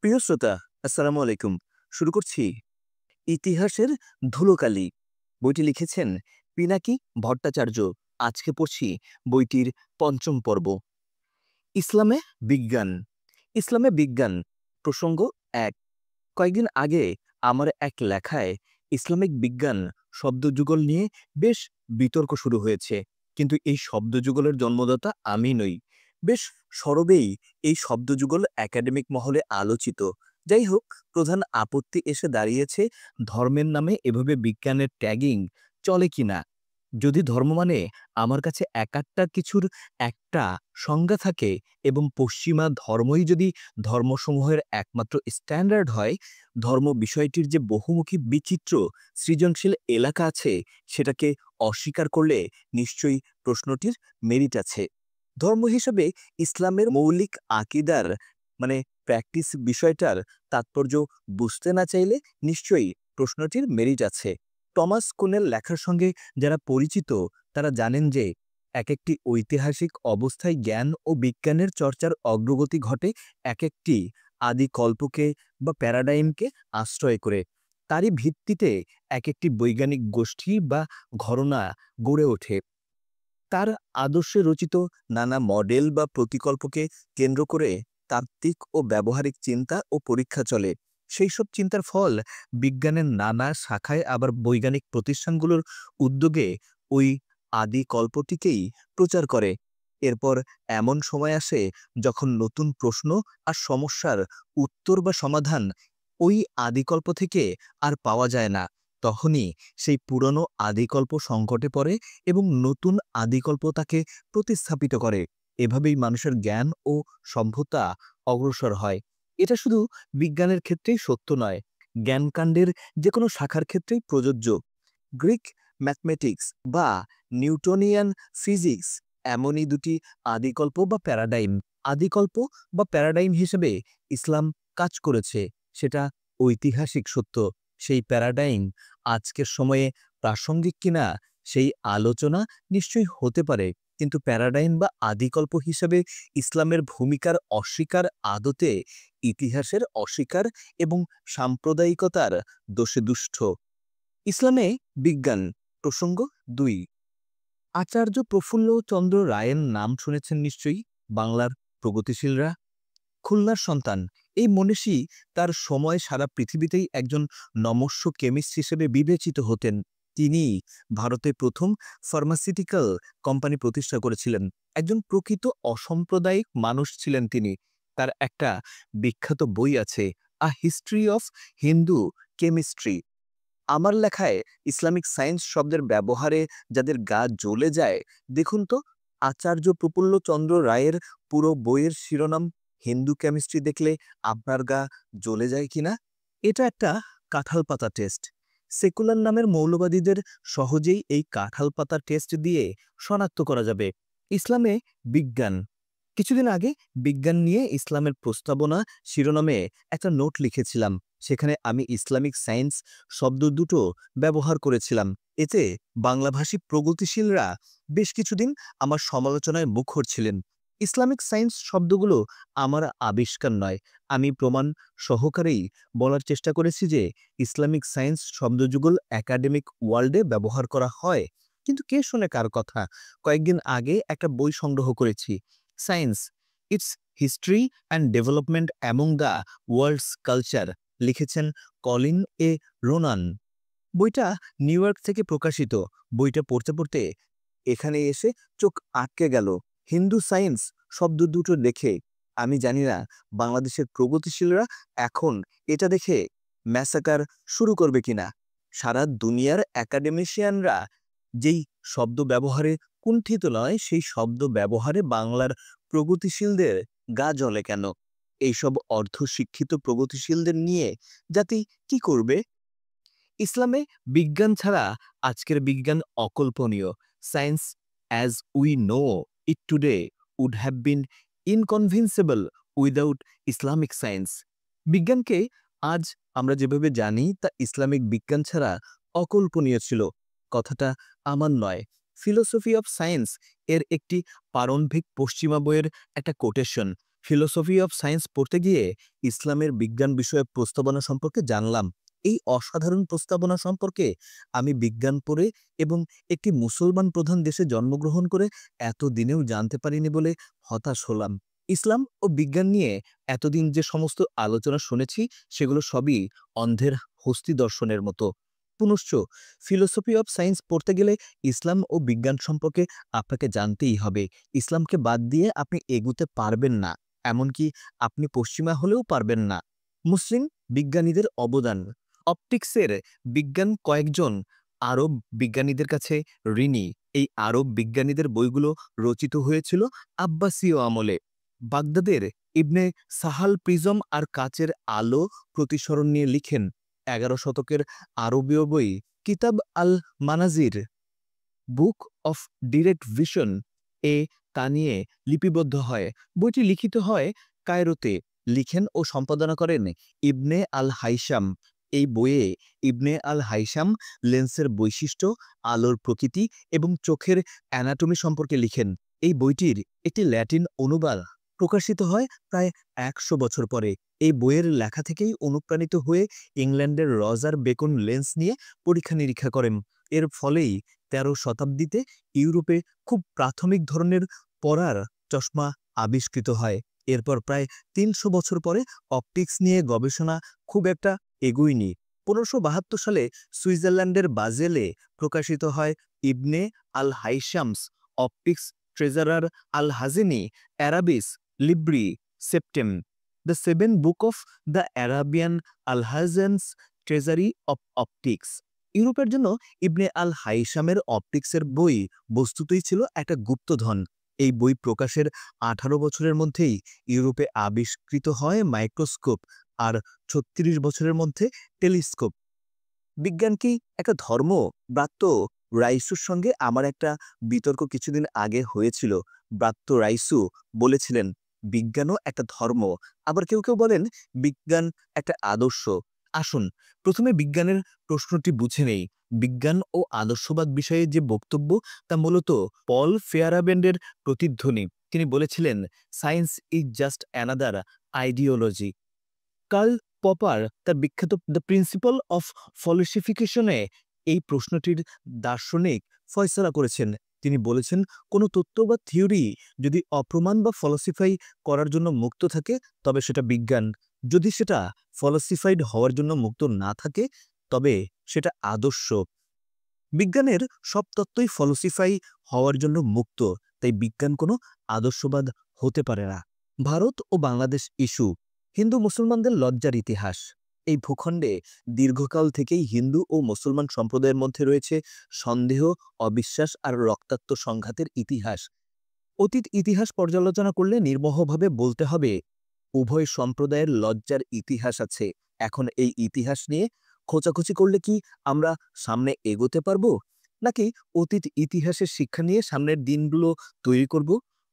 প্রিয় শ্রোতা, আসসালামু আলাইকুম। শুরু করছি ইতিহাসের ধুলোকালি। বইটি লিখেছেন পিনাকি ভট্টাচার্য। আজকে পড়ছি বইটির পঞ্চম পর্ব। ইসলামে বিজ্ঞান। ইসলামে বিজ্ঞান প্রসঙ্গ ১। কয়েকদিন আগে আমার এক লেখায় ইসলামিক বিজ্ঞান শব্দযুগল নিয়ে বেশ বিতর্ক শুরু হয়েছে। কিন্তু এই শব্দযুগলের জন্মদাতা আমি নই। বেশ সরবেই এই শব্দযুগল একাডেমিক মহলে আলোচিত। যাই হোক, প্রধান আপত্তি এসে দাঁড়িয়েছে ধর্মের নামে এভাবে বিজ্ঞানের ট্যাগিং চলে কিনা। যদি ধর্ম মানে আমার কাছে একাত্তা কিছুর একটা সংজ্ঞা থাকে এবং পশ্চিমা ধর্মই যদি ধর্মসমূহের একমাত্র স্ট্যান্ডার্ড হয়, ধর্ম বিষয়টির যে বহুমুখী বিচিত্র সৃজনশীল এলাকা আছে সেটাকে অস্বীকার করলে নিশ্চয়ই প্রশ্নটির মেরিট আছে। ধর্ম হিসেবে ইসলামের মৌলিক আকিদার মানে প্র্যাকটিস বিষয়টার তাৎপর্য বুঝতে না চাইলে নিশ্চয়ই প্রশ্নটির মেরিট আছে। টমাস কুনের লেখার সঙ্গে যারা পরিচিত তারা জানেন যে এক একটি ঐতিহাসিক অবস্থায় জ্ঞান ও বিজ্ঞানের চর্চার অগ্রগতি ঘটে এক একটি আদি কল্পকে বা প্যারাডাইমকে আশ্রয় করে। তারই ভিত্তিতে এক একটি বৈজ্ঞানিক গোষ্ঠী বা ঘরনা গড়ে ওঠে। তার আদর্শে রচিত নানা মডেল বা প্রতিকল্পকে কেন্দ্র করে তাত্ত্বিক ও ব্যবহারিক চিন্তা ও পরীক্ষা চলে। সেই সব চিন্তার ফল বিজ্ঞানের নানা শাখায় আবার বৈজ্ঞানিক প্রতিষ্ঠানগুলোর উদ্যোগে ওই আদি কল্পটিকেই প্রচার করে। এরপর এমন সময় আসে যখন নতুন প্রশ্ন আর সমস্যার উত্তর বা সমাধান ওই আদিকল্প থেকে আর পাওয়া যায় না। তখনই সেই পুরনো আদিকল্প সংকটে পড়ে এবং নতুন আদিকল্প তাকে প্রতিস্থাপিত করে। এভাবেই মানুষের জ্ঞান ও সভ্যতা অগ্রসর হয়। এটা শুধু বিজ্ঞানের ক্ষেত্রেই সত্য নয়, জ্ঞানকাণ্ডের যে কোনো শাখার ক্ষেত্রেই প্রযোজ্য। গ্রিক ম্যাথমেটিক্স বা নিউটনিয়ান ফিজিক্স এমনই দুটি আদিকল্প বা প্যারাডাইম। আদিকল্প বা প্যারাডাইম হিসেবে ইসলাম কাজ করেছে, সেটা ঐতিহাসিক সত্য। সেই প্যারাডাইম আজকের সময়ে প্রাসঙ্গিক কিনা সেই আলোচনা নিশ্চয়ই হতে পারে, কিন্তু প্যারাডাইম বা আদিকল্প হিসেবে ইসলামের ভূমিকার অস্বীকার আদতে ইতিহাসের অস্বীকার এবং সাম্প্রদায়িকতার দোষে দুষ্ট। ইসলামে বিজ্ঞান প্রসঙ্গ ২। আচার্য প্রফুল্লচন্দ্র রায়ের নাম শুনেছেন নিশ্চয়ই। বাংলার প্রগতিশীলরা। খুলনার সন্তান এই মনীষী তার সময় সারা পৃথিবীতেই একজন নমস্য কেমিস্ট হিসেবে বিবেচিত হতেন। তিনি ভারতে প্রথম ফার্মাসিউটিক্যাল কোম্পানি প্রতিষ্ঠা করেছিলেন। একজন প্রকৃত অসাম্প্রদায়িক মানুষ ছিলেন তিনি। তার একটা বিখ্যাত বই আছে, আ হিস্ট্রি অফ হিন্দু কেমিস্ট্রি। আমার লেখায় ইসলামিক সায়েন্স শব্দের ব্যবহারে যাদের গা জ্বলে যায়, দেখুন তো আচার্য প্রফুল্লচন্দ্র রায়ের পুরো বইয়ের শিরোনাম হিন্দু কেমিস্ট্রি দেখলে আপনার গা জ্বলে যায় কিনা। এটা একটা কাঁঠাল পাতা টেস্ট। সেকুলার নামের মৌলবাদীদের সহজেই এই কাঁঠাল পাতা টেস্ট দিয়ে শনাক্ত করা যাবে। ইসলামে বিজ্ঞান। কিছুদিন আগে বিজ্ঞান নিয়ে ইসলামের প্রস্তাবনা শিরোনামে একটা নোট লিখেছিলাম। সেখানে আমি ইসলামিক সায়েন্স শব্দ দুটো ব্যবহার করেছিলাম। এতে বাংলাভাষী প্রগতিশীলরা বেশ কিছুদিন আমার সমালোচনায় মুখর ছিলেন। ইসলামিক সায়েন্স শব্দগুলো আমার আবিষ্কার নয়। আমি প্রমাণ সহকারেই বলার চেষ্টা করেছি যে ইসলামিক সায়েন্স শব্দযুগল একাডেমিক ওয়ার্ল্ডে ব্যবহার করা হয়। কিন্তু কে শোনে কার কথা। কয়েকদিন আগে একটা বই সংগ্রহ করেছি, science, its history and development among the world's culture, লিখেছেন কলিন এ রোনান। বইটা নিউ ইয়র্ক থেকে প্রকাশিত। বইটা পড়তে পড়তে এখানে এসে চোখ আটকে গেল হিন্দু সায়েন্স শব্দ দুটো দেখে। আমি জানি না বাংলাদেশের প্রগতিশীলরা এখন এটা দেখে ম্যাসাকার শুরু করবে কিনা। সারা দুনিয়ার একাডেমিশিয়ানরা যেই শব্দ ব্যবহারে কুণ্ঠিত নয়, সেই শব্দ ব্যবহারে বাংলার প্রগতিশীলদের গা জ্বলে কেন? এইসব অর্ধশিক্ষিত প্রগতিশীলদের নিয়ে জাতি কি করবে? ইসলামে বিজ্ঞান ছাড়া আজকের বিজ্ঞান অকল্পনীয়। Science as we know it today would have been inconceivable without Islamic science. বিজ্ঞানকে আজ আমরা যেভাবে জানি তা ইসলামিক বিজ্ঞান ছাড়া অকল্পনীয় ছিল। কথাটা আমার নয়, ফিলোসফি অফ সায়েন্স এর একটি প্রারম্ভিক পশ্চিমা বইয়ের একটা কোটেশন। ফিলোসফি অফ সায়েন্স পড়তে গিয়ে ইসলামের বিজ্ঞান বিষয়ক প্রস্তাবনা সম্পর্কে জানলাম। এই অসাধারণ প্রস্তাবনা সম্পর্কে আমি বিজ্ঞান পড়ে এবং একটি মুসলমান প্রধান দেশে জন্মগ্রহণ করে এতদিনেও জানতে পারিনি বলে হতাশ হলাম। ইসলাম ও বিজ্ঞান নিয়ে এতদিন যে সমস্ত আলোচনা শুনেছি সেগুলো সবই অন্ধের হস্তি দর্শনের মতো। পুনশ্চ ফিলোসফি অফ সায়েন্স পড়তে গেলে ইসলাম ও বিজ্ঞান সম্পর্কে আপনাকে জানতেই হবে। ইসলামকে বাদ দিয়ে আপনি এগুতে পারবেন না, এমনকি আপনি পশ্চিমা হলেও পারবেন না। মুসলিম বিজ্ঞানীদের অবদান। অপটিক্সের বিজ্ঞান কয়েকজন আরব বিজ্ঞানীদের কাছে ঋণী। এই আরব বিজ্ঞানীদের বইগুলো রচিত হয়েছিল আব্বাসীয় আমলে। বাগদাদের ইবনে সাহাল প্রিজম আর কাচের আলো প্রতিসরণ নিয়ে লিখেন ১১ শতকের আরবীয় বই কিতাব আল মানাজির, বুক অফ ডিরেক্ট ভিশন এ তা নিয়ে লিপিবদ্ধ হয়। বইটি লিখিত হয় কায়রোতে। লিখেন ও সম্পাদনা করেন ইবনে আল হাইসাম। এই বইয়ে ইবনে আল হাইসাম লেন্সের বৈশিষ্ট্য, আলোর প্রকৃতি এবং চোখের অ্যানাটমি সম্পর্কে লিখেন। এই বইটির একটি ল্যাটিন অনুবাদ প্রকাশিত হয় প্রায় ১০০ বছর পরে। এই বইয়ের লেখা থেকেই অনুপ্রাণিত হয়ে ইংল্যান্ডের রজার বেকন লেন্স নিয়ে পরীক্ষা নিরীক্ষা করেন। এর ফলেই ১৩ শতাব্দীতে ইউরোপে খুব প্রাথমিক ধরনের পড়ার চশমা আবিষ্কৃত হয়। এরপর প্রায় ৩০০ বছর পরে অপটিক্স নিয়ে গবেষণা খুব একটা এগোয়নি। ১৫৭২ সালে সুইজারল্যান্ডের বাজেলে প্রকাশিত হয় Ibn al Haytham's optics thesaurus al Hazeni Arabis libri septem, the 7 book of the Arabian Alhazen's treasury of optics. ইউরোপের জন্য ইবনে আল হাইসামের অপটিক্সের বই বস্তুতই ছিল একটা গুপ্তধন। এই বই প্রকাশের ১৮ বছরের মধ্যেই ইউরোপে আবিষ্কৃত হয় মাইক্রোস্কোপ, আর ৩৬ বছরের মধ্যে টেলিস্কোপ। বিজ্ঞান কি একটা ধর্ম? ব্রাত্য রাইসুর সঙ্গে আমার একটা বিতর্ক কিছুদিন আগে হয়েছিল। ব্রাত্য রাইসু বলেছিলেন বিজ্ঞানও একটা ধর্ম, আবার কেউ কেউ বলেন বিজ্ঞান একটা আদর্শ। আসুন প্রথমে বিজ্ঞানের প্রশ্নটি বুঝে নেই। বিজ্ঞান ও আদর্শবাদ বিষয়ে যে বক্তব্য তা মূলত পল ফেয়ারব্যান্ডের প্রতিধ্বনি। তিনি বলেছিলেন science is just another ideology. Karl Popper তার বিখ্যাত দ্য প্রিন্সিপাল অফ ফলসিফিকেশনে এই প্রশ্নটির দার্শনিক ফয়সলা করেছেন। তিনি বলেছেন কোনো তত্ত্ব বা থিওরি যদি অপ্রমাণ বা ফলসিফাই করার জন্য মুক্ত থাকে তবে সেটা বিজ্ঞান। যদি সেটা ফলসিফাইড হওয়ার জন্য মুক্ত না থাকে তবে সেটা আদর্শ। বিজ্ঞানের সব তত্ত্বই ফলসিফাই হওয়ার জন্য মুক্ত, তাই বিজ্ঞান কোনো আদর্শবাদ হতে পারে না। ভারত ও বাংলাদেশ ইস্যু। হিন্দু মুসলমানদের লজ্জার ইতিহাস। এই ভূখণ্ডে দীর্ঘকাল থেকেই হিন্দু ও মুসলমান সম্প্রদায়ের মধ্যে রয়েছে সন্দেহ, অবিশ্বাস আর রক্তাক্ত সংঘাতের ইতিহাস। অতীত ইতিহাস পর্যালোচনা করলে নির্মোহভাবে বলতে হবে উভয় সম্প্রদায়ের লজ্জার ইতিহাস আছে। এখন এই ইতিহাস নিয়ে খোঁচাখুচি করলে কি আমরা সামনে এগোতে পারবো, নাকি অতীত ইতিহাসের শিক্ষা নিয়ে সামনের দিনগুলো তৈরি করব?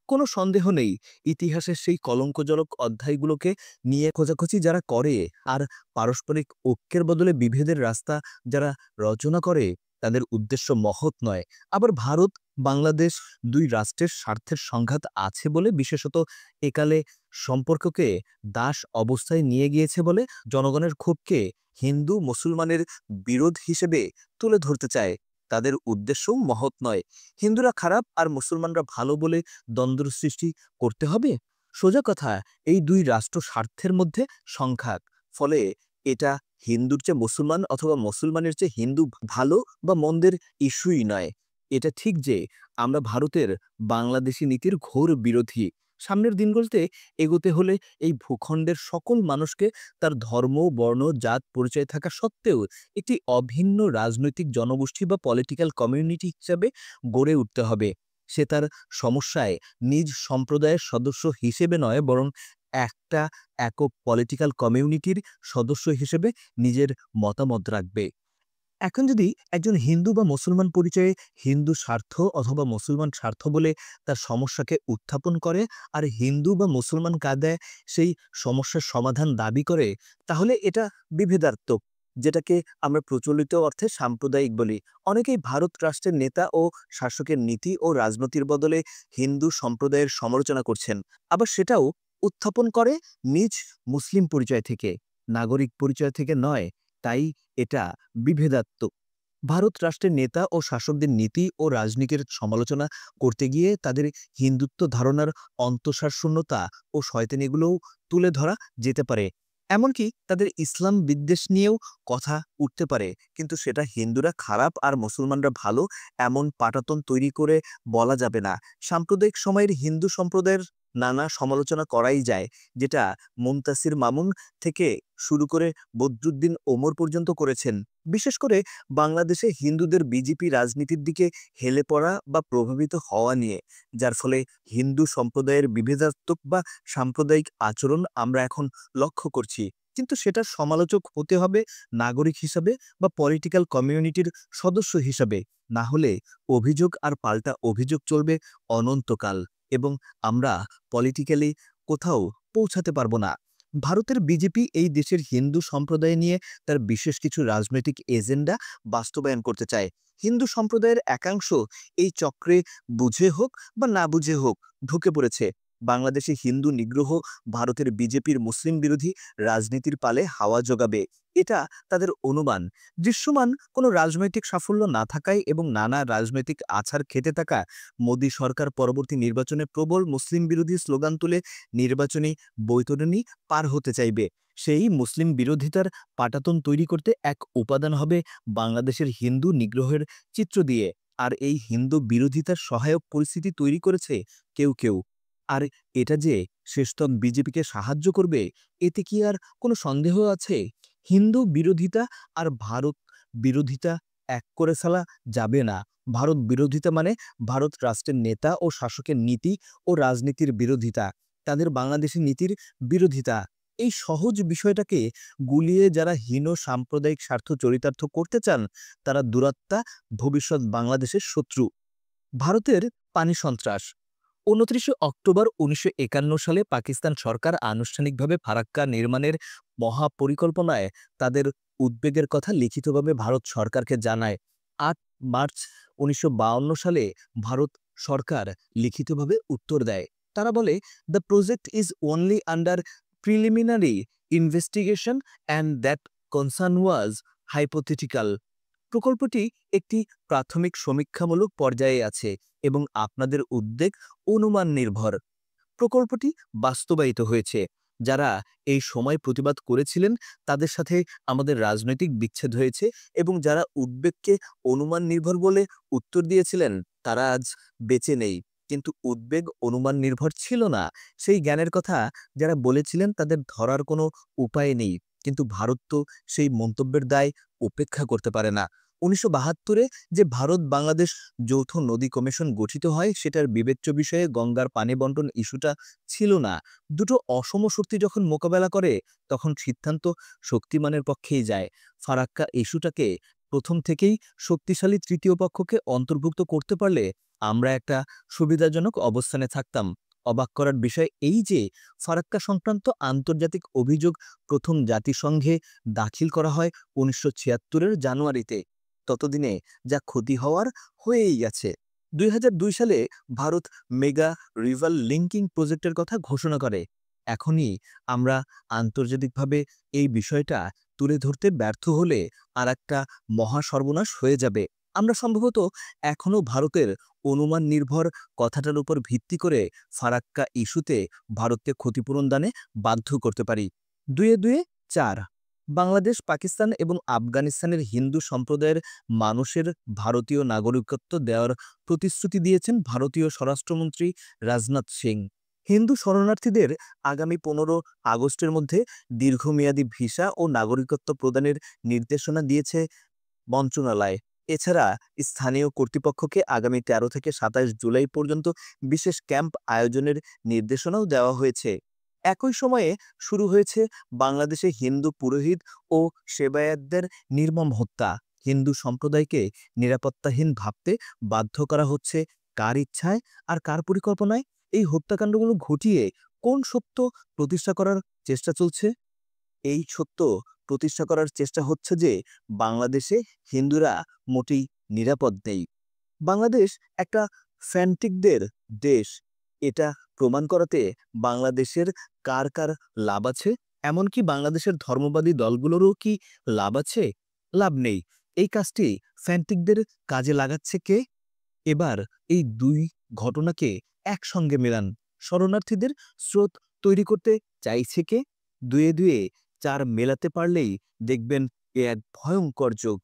কোনো সন্দেহ নেই ইতিহাসের সেই কলঙ্কজনক অধ্যায়গুলোকে নিয়ে খোঁজাখুচি যারা করে আর পারস্পরিক ঐক্যের বদলে বিভেদের রাস্তা যারা রচনা করে তাদের উদ্দেশ্য মহৎ নয়। আবার ভারত বাংলাদেশ দুই রাষ্ট্রের স্বার্থের সংঘাত আছে বলে, বিশেষত একালে সম্পর্ককে দাস অবস্থায় নিয়ে গিয়েছে বলে জনগণের ক্ষোভকে হিন্দু মুসলমানের বিরোধ হিসেবে তুলে ধরতে চায়। তাদের উদ্দেশ্যও মহৎ নয়। হিন্দুরা খারাপ আর মুসলমানরা ভালো বলে দ্বন্দ্ব সৃষ্টি করতে হবে? সোজা কথা, এই দুই রাষ্ট্র স্বার্থের মধ্যে সংঘাত। ফলে এটা হিন্দুর চেয়ে মুসলমান অথবা মুসলমানের চেয়ে হিন্দু ভালো বা মন্দের ইস্যুই নয়। এটা ঠিক যে আমরা ভারতের বাংলাদেশি নীতির ঘোর বিরোধী। সামনের দিনগুলোতে এগোতে হলে এই ভূখণ্ডের সকল মানুষকে তার ধর্ম, বর্ণ, জাত পরিচয় থাকা সত্ত্বেও একটি অভিন্ন রাজনৈতিক জনগোষ্ঠী বা পলিটিক্যাল কমিউনিটি হিসাবে গড়ে উঠতে হবে। সে তার সমস্যায় নিজ সম্প্রদায়ের সদস্য হিসেবে নয়, বরং একটা একক পলিটিক্যাল কমিউনিটির সদস্য হিসেবে নিজের মতামত রাখবে। এখন যদি একজন হিন্দু বা মুসলমান পরিচয়ে হিন্দু স্বার্থ অথবা মুসলমান স্বার্থ বলে তার সমস্যাকে উত্থাপন করে আর হিন্দু বা মুসলমান কায়দায় সেই সমস্যার সমাধান দাবি করে, তাহলে এটা বিভেদাত্মক, যেটাকে আমরা প্রচলিত অর্থে সাম্প্রদায়িক বলি। অনেকেই ভারত রাষ্ট্রের নেতা ও শাসকের নীতি ও রাজনীতির বদলে হিন্দু সম্প্রদায়ের সমালোচনা করছেন। আবার সেটাও উত্থাপন করে নিজ মুসলিম পরিচয় থেকে, নাগরিক পরিচয় থেকে নয়। তাই এটা বিভেদাত্মক। ভারত রাষ্ট্রের নেতা ও শাসকদের নীতি ও রাজনীতির সমালোচনা করতে গিয়ে তাদের হিন্দুত্ব ধারণার অন্তঃসার শূন্যতা ও শয়তানিগুলোও তুলে ধরা যেতে পারে। এমনকি তাদের ইসলাম বিদ্বেষ নিয়েও কথা উঠতে পারে, কিন্তু সেটা হিন্দুরা খারাপ আর মুসলমানরা ভালো এমন পাটাতন তৈরি করে বলা যাবে না। সাম্প্রদায়িক সময়ের হিন্দু সম্প্রদায়ের নানা সমালোচনা করাই যায়, যেটা মুনতাসির মামুন থেকে শুরু করে বদরুদ্দিন ওমর পর্যন্ত করেছেন। বিশেষ করে বাংলাদেশে হিন্দুদের বিজেপি রাজনীতির দিকে হেলে পড়া বা প্রভাবিত হওয়া নিয়ে, যার ফলে হিন্দু সম্প্রদায়ের বিভেদাত্মক বা সাম্প্রদায়িক আচরণ আমরা এখন লক্ষ্য করছি। কিন্তু সেটার সমালোচক হতে হবে নাগরিক হিসাবে বা পলিটিক্যাল কমিউনিটির সদস্য হিসাবে, না হলে অভিযোগ আর পাল্টা অভিযোগ চলবে অনন্তকাল এবং আমরা পলিটিক্যালি কোথাও পৌঁছাতে পারবো না। ভারতের বিজেপি এই দেশের হিন্দু সম্প্রদায় নিয়ে তার বিশেষ কিছু রাজনৈতিক এজেন্ডা বাস্তবায়ন করতে চায়। হিন্দু সম্প্রদায়ের একাংশ এই চক্রে বুঝে হোক বা না বুঝে হোক ঢুকে পড়েছে। বাংলাদেশে হিন্দু নিগ্রহ ভারতের বিজেপির মুসলিম বিরোধী রাজনীতির পালে হাওয়া জোগাবে, এটা তাদের অনুমান। দৃশ্যমান কোনো রাজনৈতিক সাফল্য না থাকায় এবং নানা রাজনৈতিক আছাড় খেতে থাকা মোদী সরকার পরবর্তী নির্বাচনে প্রবল মুসলিম বিরোধী স্লোগান তুলে নির্বাচনী বৈতরণী পার হতে চাইবে। সেই মুসলিম বিরোধিতার পাটাতন তৈরি করতে এক উপাদান হবে বাংলাদেশের হিন্দু নিগ্রহের চিত্র দিয়ে। আর এই হিন্দু বিরোধিতার সহায়ক পরিস্থিতি তৈরি করেছে কেউ কেউ। আর এটা যে শেষতক বিজেপিকে সাহায্য করবে, এতে কি আর কোনো সন্দেহ আছে? হিন্দু বিরোধিতা আর ভারত বিরোধিতা এক করে ফেলা যাবে না। ভারত বিরোধিতা মানে ভারত রাষ্ট্রের নেতা ও শাসকের নীতি ও রাজনীতির বিরোধিতা, তাদের বাংলাদেশি নীতির বিরোধিতা। এই সহজ বিষয়টাকে গুলিয়ে যারা হীন সাম্প্রদায়িক স্বার্থ চরিতার্থ করতে চান, তারা দুরাত্মা ভবিষ্যৎ বাংলাদেশের শত্রু। ভারতের পানি সন্ত্রাস। ২৯ অক্টোবর ১৯৫১ সালে পাকিস্তান সরকার আনুষ্ঠানিকভাবে ফারাক্কা নির্মাণের মহাপরিকল্পনায় তাদের উদ্বেগের কথা লিখিতভাবে ভারত সরকারকে জানায়। ৮ মার্চ ১৯৫২ সালে ভারত সরকার লিখিতভাবে উত্তর দেয়। তারা বলে, the project is only under preliminary investigation and that concern was hypothetical. প্রকল্পটি একটি প্রাথমিক সমীক্ষামূলক পর্যায়ে আছে এবং আপনাদের উদ্বেগ অনুমান নির্ভর। প্রকল্পটি বাস্তবায়িত হয়েছে। যারা এই সময় প্রতিবাদ করেছিলেন তাদের সাথে আমাদের রাজনৈতিক বিচ্ছেদ হয়েছে এবং যারা উদ্বেগকে অনুমান নির্ভর বলে উত্তর দিয়েছিলেন তারা আজ বেঁচে নেই। কিন্তু উদ্বেগ অনুমান নির্ভর ছিল না। সেই জ্ঞানের কথা যারা বলেছিলেন তাদের ধরার কোনো উপায় নেই। কিন্তু ভারত তো সেই মন্তব্যের দায় উপেক্ষা করতে পারে না। ১৯৭২-এ যে ভারত বাংলাদেশ যৌথ নদী কমিশন গঠিত হয়, সেটার বিবেচ্য বিষয়ে গঙ্গার পানি বন্টন ইস্যুটা ছিল না। দুটো অসম শক্তি যখন মোকাবেলা করে তখন সিদ্ধান্ত শক্তিমানের পক্ষেই যায়। ফারাক্কা ইস্যুটাকে প্রথম থেকেই শক্তিশালী তৃতীয় পক্ষকে অন্তর্ভুক্ত করতে পারলে আমরা একটা সুবিধাজনক অবস্থানে থাকতাম। অবাক করার বিষয় এই যে ফারাক্কা সংক্রান্ত আন্তর্জাতিক অভিযোগ প্রথম জাতিসংঘে দাখিল করা হয় ১৯৭৬-এর জানুয়ারিতে। ততদিনে যা ক্ষতি হওয়ার হয়েই গেছে। ২০০২ সালে ভারত মেগা রিভার লিঙ্কিং প্রজেক্টের কথা ঘোষণা করে। এখনই আমরা আন্তর্জাতিকভাবে এই বিষয়টা তুলে ধরতে ব্যর্থ হলে আর একটা মহা সর্বনাশ হয়ে যাবে। আমরা সম্ভবত এখনও ভারতের অনুমান নির্ভর কথাটার উপর ভিত্তি করে ফারাক্কা ইস্যুতে ভারতকে ক্ষতিপূরণ দানে বাধ্য করতে পারি। ২-২ ৪ বাংলাদেশ, পাকিস্তান এবং আফগানিস্তানের হিন্দু সম্প্রদায়ের মানুষের ভারতীয় নাগরিকত্ব দেওয়ার প্রতিশ্রুতি দিয়েছেন ভারতীয় স্বরাষ্ট্রমন্ত্রী রাজনাথ সিং। হিন্দু শরণার্থীদের আগামী ১৫ আগস্টের মধ্যে দীর্ঘমেয়াদী ভিসা ও নাগরিকত্ব প্রদানের নির্দেশনা দিয়েছে মন্ত্রণালয়। এছাড়া স্থানীয় কর্তৃপক্ষকে আগামী ১৩ থেকে ২৭ জুলাই পর্যন্ত বিশেষ ক্যাম্প আয়োজনের নির্দেশনাও দেওয়া হয়েছে। একই সময়ে শুরু হয়েছে বাংলাদেশে হিন্দু পুরোহিত ও সেবায়েতদের নির্মম হত্যা। হিন্দু সম্প্রদায়কে নিরাপত্তাহীন ভাবতে বাধ্য করা হচ্ছে কার ইচ্ছায় আর কার পরিকল্পনায়? এই হত্যাকাণ্ডগুলো ঘটিয়ে কোন সত্য প্রতিষ্ঠা করার চেষ্টা চলছে? এই সত্য প্রতিষ্ঠা করার চেষ্টা হচ্ছে যে বাংলাদেশে হিন্দুরা মোটেই নিরাপদ নেই। বাংলাদেশ একটা ফ্যান্টিকদের দেশ। এটা প্রমাণ করাতে বাংলাদেশের কার কার লাভ আছে? এমনকি বাংলাদেশের ধর্মবাদী দলগুলোরও কি লাভ আছে? লাভ নেই। এই কাজটি ফ্যান্টিকদের কাজে লাগাচ্ছে কে? এবার এই দুই ঘটনাকে একসঙ্গে মেলান। শরণার্থীদের স্রোত তৈরি করতে চাইছে কে? দুয়ে দুয়ে চার মেলাতে পারলেই দেখবেন এ এক ভয়ঙ্কর যোগ।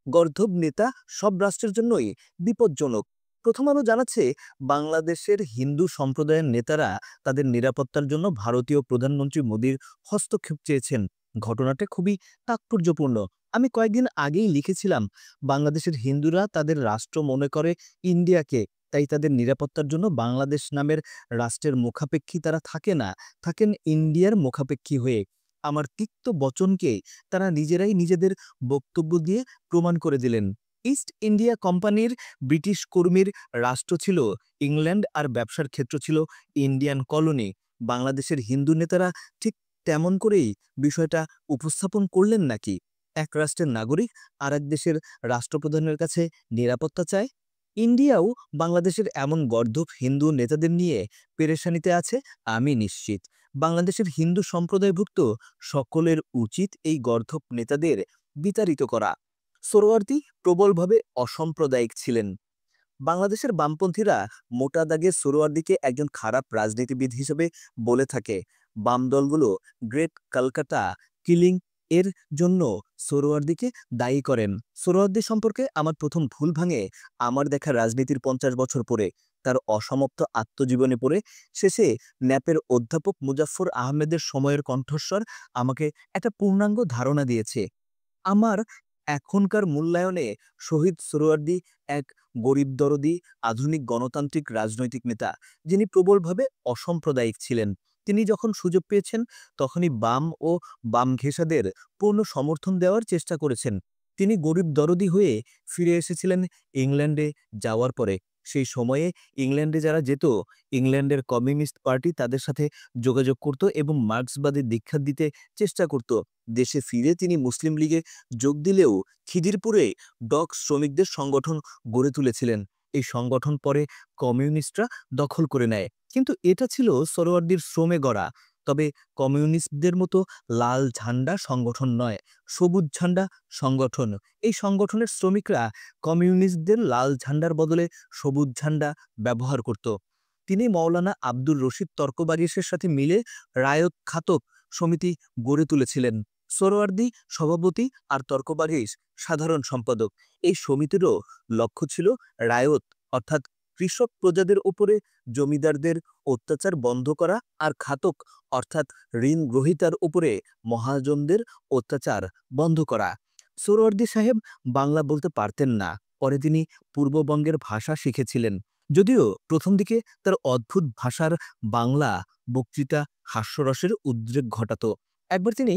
গর্দভ নেতা সব রাষ্ট্রের জন্যই বিপজ্জনক। প্রথম আলো জানাচ্ছে, বাংলাদেশের হিন্দু সম্প্রদায়ের নেতারা তাদের নিরাপত্তার জন্য ভারতীয় প্রধানমন্ত্রী মোদীর হস্তক্ষেপ চেয়েছেন। ঘটনাটা খুবই তাৎপর্যপূর্ণ। আমি কয়েকদিন আগেই লিখেছিলাম, বাংলাদেশের হিন্দুরা তাদের রাষ্ট্র মনে করে ইন্ডিয়াকে, তাই তাদের নিরাপত্তার জন্য বাংলাদেশ নামের রাষ্ট্রের মুখাপেক্ষী তারা থাকে না, থাকেন ইন্ডিয়ার মুখাপেক্ষী হয়ে। আমার তিক্ত বচনকে তারা নিজেরাই নিজেদের বক্তব্য দিয়ে প্রমাণ করে দিলেন। ইস্ট ইন্ডিয়া কোম্পানির ব্রিটিশ কর্মীর রাষ্ট্র ছিল ইংল্যান্ড আর ব্যবসার ক্ষেত্র ছিল ইন্ডিয়ান কলোনি। বাংলাদেশের হিন্দু নেতারা ঠিক তেমন করেই বিষয়টা উপস্থাপন করলেন নাকি? এক রাষ্ট্রের নাগরিক আর এক দেশের রাষ্ট্রপ্রধানের কাছে নিরাপত্তা চায়। ইন্ডিয়াও বাংলাদেশের এমন গর্দভ হিন্দু নেতাদের নিয়ে পেরেশানিতে আছে, আমি নিশ্চিত। বাংলাদেশের হিন্দু সম্প্রদায়ভুক্ত সকলের উচিত এই গর্দভ নেতাদের বিতাড়িত করা। সোহরাওয়ার্দী প্রবলভাবে অসাম্প্রদায়িক ছিলেন। বাংলাদেশের বামপন্থীরা মোটা দাগে সোহরাওয়ার্দীকে একজন খারাপ রাজনীতিবিদ হিসেবে বলে থাকে। বাম দলগুলো গ্রেট কলকাতা কিলিং এর জন্য সোহরাওয়ার্দীকে দায়ী করেন। সোহরাওয়ার্দী সম্পর্কে আমার প্রথম ভুল ভাঙে আমার দেখা রাজনীতির ৫০ বছর পরে, তার অসমাপ্ত আত্মজীবনী পড়ে। শেষে ন্যাপের অধ্যাপক মুজাফফর আহমেদের সময়ের কণ্ঠস্বর আমাকে একটা পূর্ণাঙ্গ ধারণা দিয়েছে। আমার এখনকার মূল্যায়নে শহীদ সোহরাওয়ার্দী এক গরিব দরদি আধুনিক গণতান্ত্রিক রাজনৈতিক নেতা, যিনি প্রবলভাবে অসাম্প্রদায়িক ছিলেন। তিনি যখন সুযোগ পেয়েছেন তখনই বাম ও বাম ঘেঁষাদের পূর্ণ সমর্থন দেওয়ার চেষ্টা করেছেন। তিনি গরিব দরদি হয়ে ফিরে এসেছিলেন ইংল্যান্ডে যাওয়ার পরে। সেই সময়ে ইংল্যান্ডে যারা যেত, ইংল্যান্ডের কমিউনিস্ট পার্টি তাদের সাথে যোগাযোগ করত এবং মার্ক্সবাদী দীক্ষা দিতে চেষ্টা করত। দেশে ফিরে তিনি মুসলিম লীগে যোগ দিলেও খিদিরপুরে ডক শ্রমিকদের সংগঠন গড়ে তুলেছিলেন। এই সংগঠন পরে কমিউনিস্টরা দখল করে নেয়, কিন্তু এটা ছিল সোহরাওয়ার্দীর শ্রমে গড়া। তবে কমিউনিস্টদের মতো লাল ঝান্ডা সংগঠন নয়, সবুজ ঝান্ডা সংগঠন। এই সংগঠনের শ্রমিকরা কমিউনিস্টদের লাল ঝান্ডার বদলে সবুজ ঝান্ডা ব্যবহার করত। তিনি মৌলানা আব্দুর রশিদ তর্কবাগিসের সাথে মিলে রায়ত খাতক সমিতি গড়ে তুলেছিলেন। সোহরাওয়ার্দী সভাপতি আর তর্কবাগিস সাধারণ সম্পাদক। এই সমিতিরও লক্ষ্য ছিল রায়ত অর্থাৎ কৃষক প্রজাদের উপরে জমিদারদের অত্যাচার বন্ধ করা, আর খাতক অর্থাৎ ঋণ গ্রহীতার উপরে মহাজনদের অত্যাচার বন্ধ করা। সোহরাওয়ার্দী সাহেব বাংলা বলতে পারতেন না, পরে তিনি পূর্ববঙ্গের ভাষা শিখেছিলেন। যদিও প্রথম দিকে তার অদ্ভুত ভাষার বাংলা বক্তৃতা হাস্যরসের উদ্রেক ঘটাত। একবার তিনি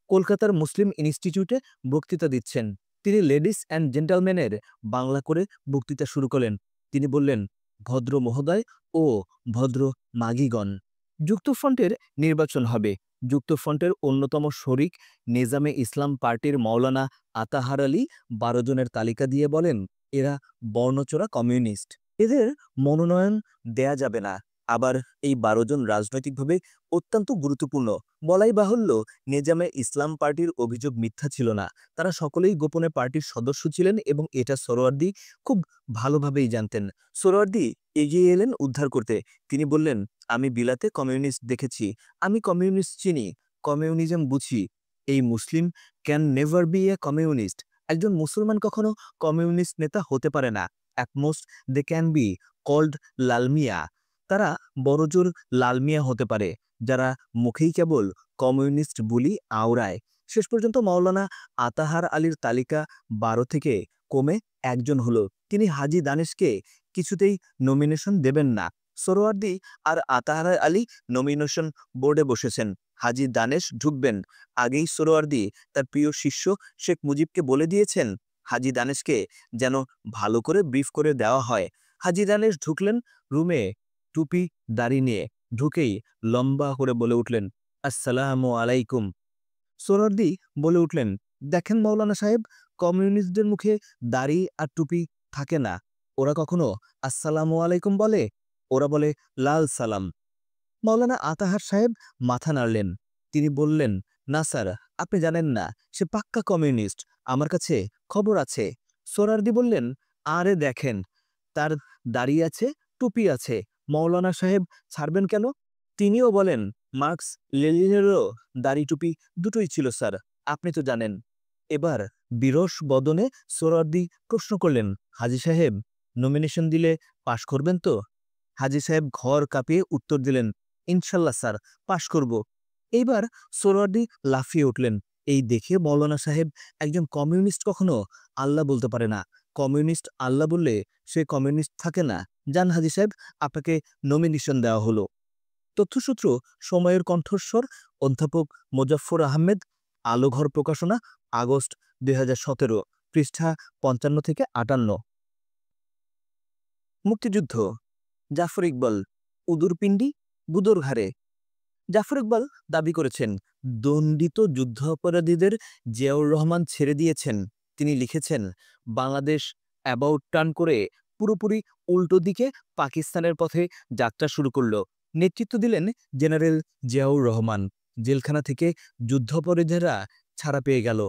কলকাতার মুসলিম ইনস্টিটিউটে বক্তৃতা দিচ্ছেন। তিনি লেডিস অ্যান্ড জেন্টলম্যানের বাংলা করে বক্তৃতা শুরু করলেন। তিনি বললেন, ভদ্র মহোদয় ও ভদ্র মাগিগণ, যুক্তফ্রন্টের নির্বাচন হবে। যুক্তফ্রন্টের অন্যতম শরিক নেজামে ইসলাম পার্টির মৌলানা আতাহার আলী ১২ জনের তালিকা দিয়ে বলেন, এরা বর্ণচোরা কমিউনিস্ট, এদের মনোনয়ন দেয়া যাবে না। আবার এই ১২ জন রাজনৈতিকভাবে অত্যন্ত গুরুত্বপূর্ণ। বলাই বাহুল্য, নেজামে ইসলাম পার্টির অভিযোগ মিথ্যা ছিল না। তারা সকলেই গোপনে পার্টির সদস্য ছিলেন এবং এটা সোহরাওয়ার্দী খুব ভালোভাবেই জানতেন। সোহরাওয়ার্দী এগিয়ে এলেন উদ্ধার করতে। তিনি বললেন, আমি বিলাতে কমিউনিস্ট দেখেছি, আমি কমিউনিস্ট চিনি, কমিউনিজম বুঝি। এই Muslim can never be a communist. একজন মুসলমান কখনো কমিউনিস্ট নেতা হতে পারে না। At most they can be called লালমিয়া। তারা বড়জোর লালমিয়া হতে পারে, যারা মুখেই কেবল কমিউনিস্ট বলি আওড়ায়। শেষ পর্যন্ত মৌলানা আতাহার আলীর তালিকা ১২ থেকে কমে একজন হলো। তিনি হাজী দানেশকে কিছুতেই নমিনেশন দেবেন না। সোহরাওয়ার্দী আর আতাহার আলী নমিনেশন বোর্ডে বসেছেন। হাজী দানেশ ঢুকবেন আগেই সোহরাওয়ার্দী তার প্রিয় শিষ্য শেখ মুজিবকে বলে দিয়েছেন, হাজী দানেশকে যেন ভালো করে ব্রিফ করে দেওয়া হয়। হাজী দানেশ ঢুকলেন রুমে টুপি দাড়ি নিয়ে। ঢুকেই লম্বা করে বলে উঠলেন, আসসালামু আলাইকুম। সোহরাওয়ার্দী বলে উঠলেন, দেখেন মৌলানা সাহেব, কমিউনিস্টদের মুখে দাড়ি আর টুপি থাকে না। ওরা কখনো আসসালামু আলাইকুম বলে? ওরা বলে লাল সালাম। মাওলানা আতাহার সাহেব মাথা নাড়লেন। তিনি বললেন, না স্যার, আপনি জানেন না, সে পাক্কা কমিউনিস্ট, আমার কাছে খবর আছে। সোহরাওয়ার্দী বললেন, আরে দেখেন, তার দাড়ি আছে, টুপি আছে, মাওলানা সাহেব ছাড়বেন কেন? তিনিও বলেন, মার্কস লেনিনেরও দাড়ি টুপি দুটোই ছিল স্যার, আপনি তো জানেন। এবার বিরস বদনে সোহরাওয়ার্দী প্রশ্ন করলেন, হাজী সাহেব, নমিনেশন দিলে পাশ করবেন তো? হাজী সাহেব ঘর কাঁপিয়ে উত্তর দিলেন, ইনশাল্লাহ স্যার, পাশ করব। এইবার সোহরাওয়ার্দী লাফিয়ে উঠলেন। এই দেখে মৌলানা সাহেব, একজন কমিউনিস্ট কখনো আল্লাহ বলতে পারে না। কমিউনিস্ট আল্লাহ বললে সে কমিউনিস্ট থাকে না। যান হাজী সাহেব, আপনাকে নমিনেশন দেওয়া হলো। তথ্যসূত্র সময়ের কণ্ঠস্বর, অধ্যাপক মোজাফফর আহমেদ, আলোঘর প্রকাশনা, আগস্ট 2017, পৃষ্ঠা 55-58। মুক্তিযুদ্ধ, জাফর ইকবাল, উদুরপিণ্ডি, বুদোর ঘাড়ে। জাফর ইকবাল দাবি করেছেন, দণ্ডিত যুদ্ধাপরাধীদের জিয়াউর রহমান ছেড়ে দিয়েছেন। তিনি লিখেছেন, বাংলাদেশ অ্যাবাউট টার্ন করে পুরোপুরি উল্টো দিকে পাকিস্তানের পথে যাত্রা শুরু করল। নেতৃত্ব দিলেন জেনারেল জিয়াউর রহমান। জেলখানা থেকে যুদ্ধাপরাধীরা ছাড়া পেয়ে গেল।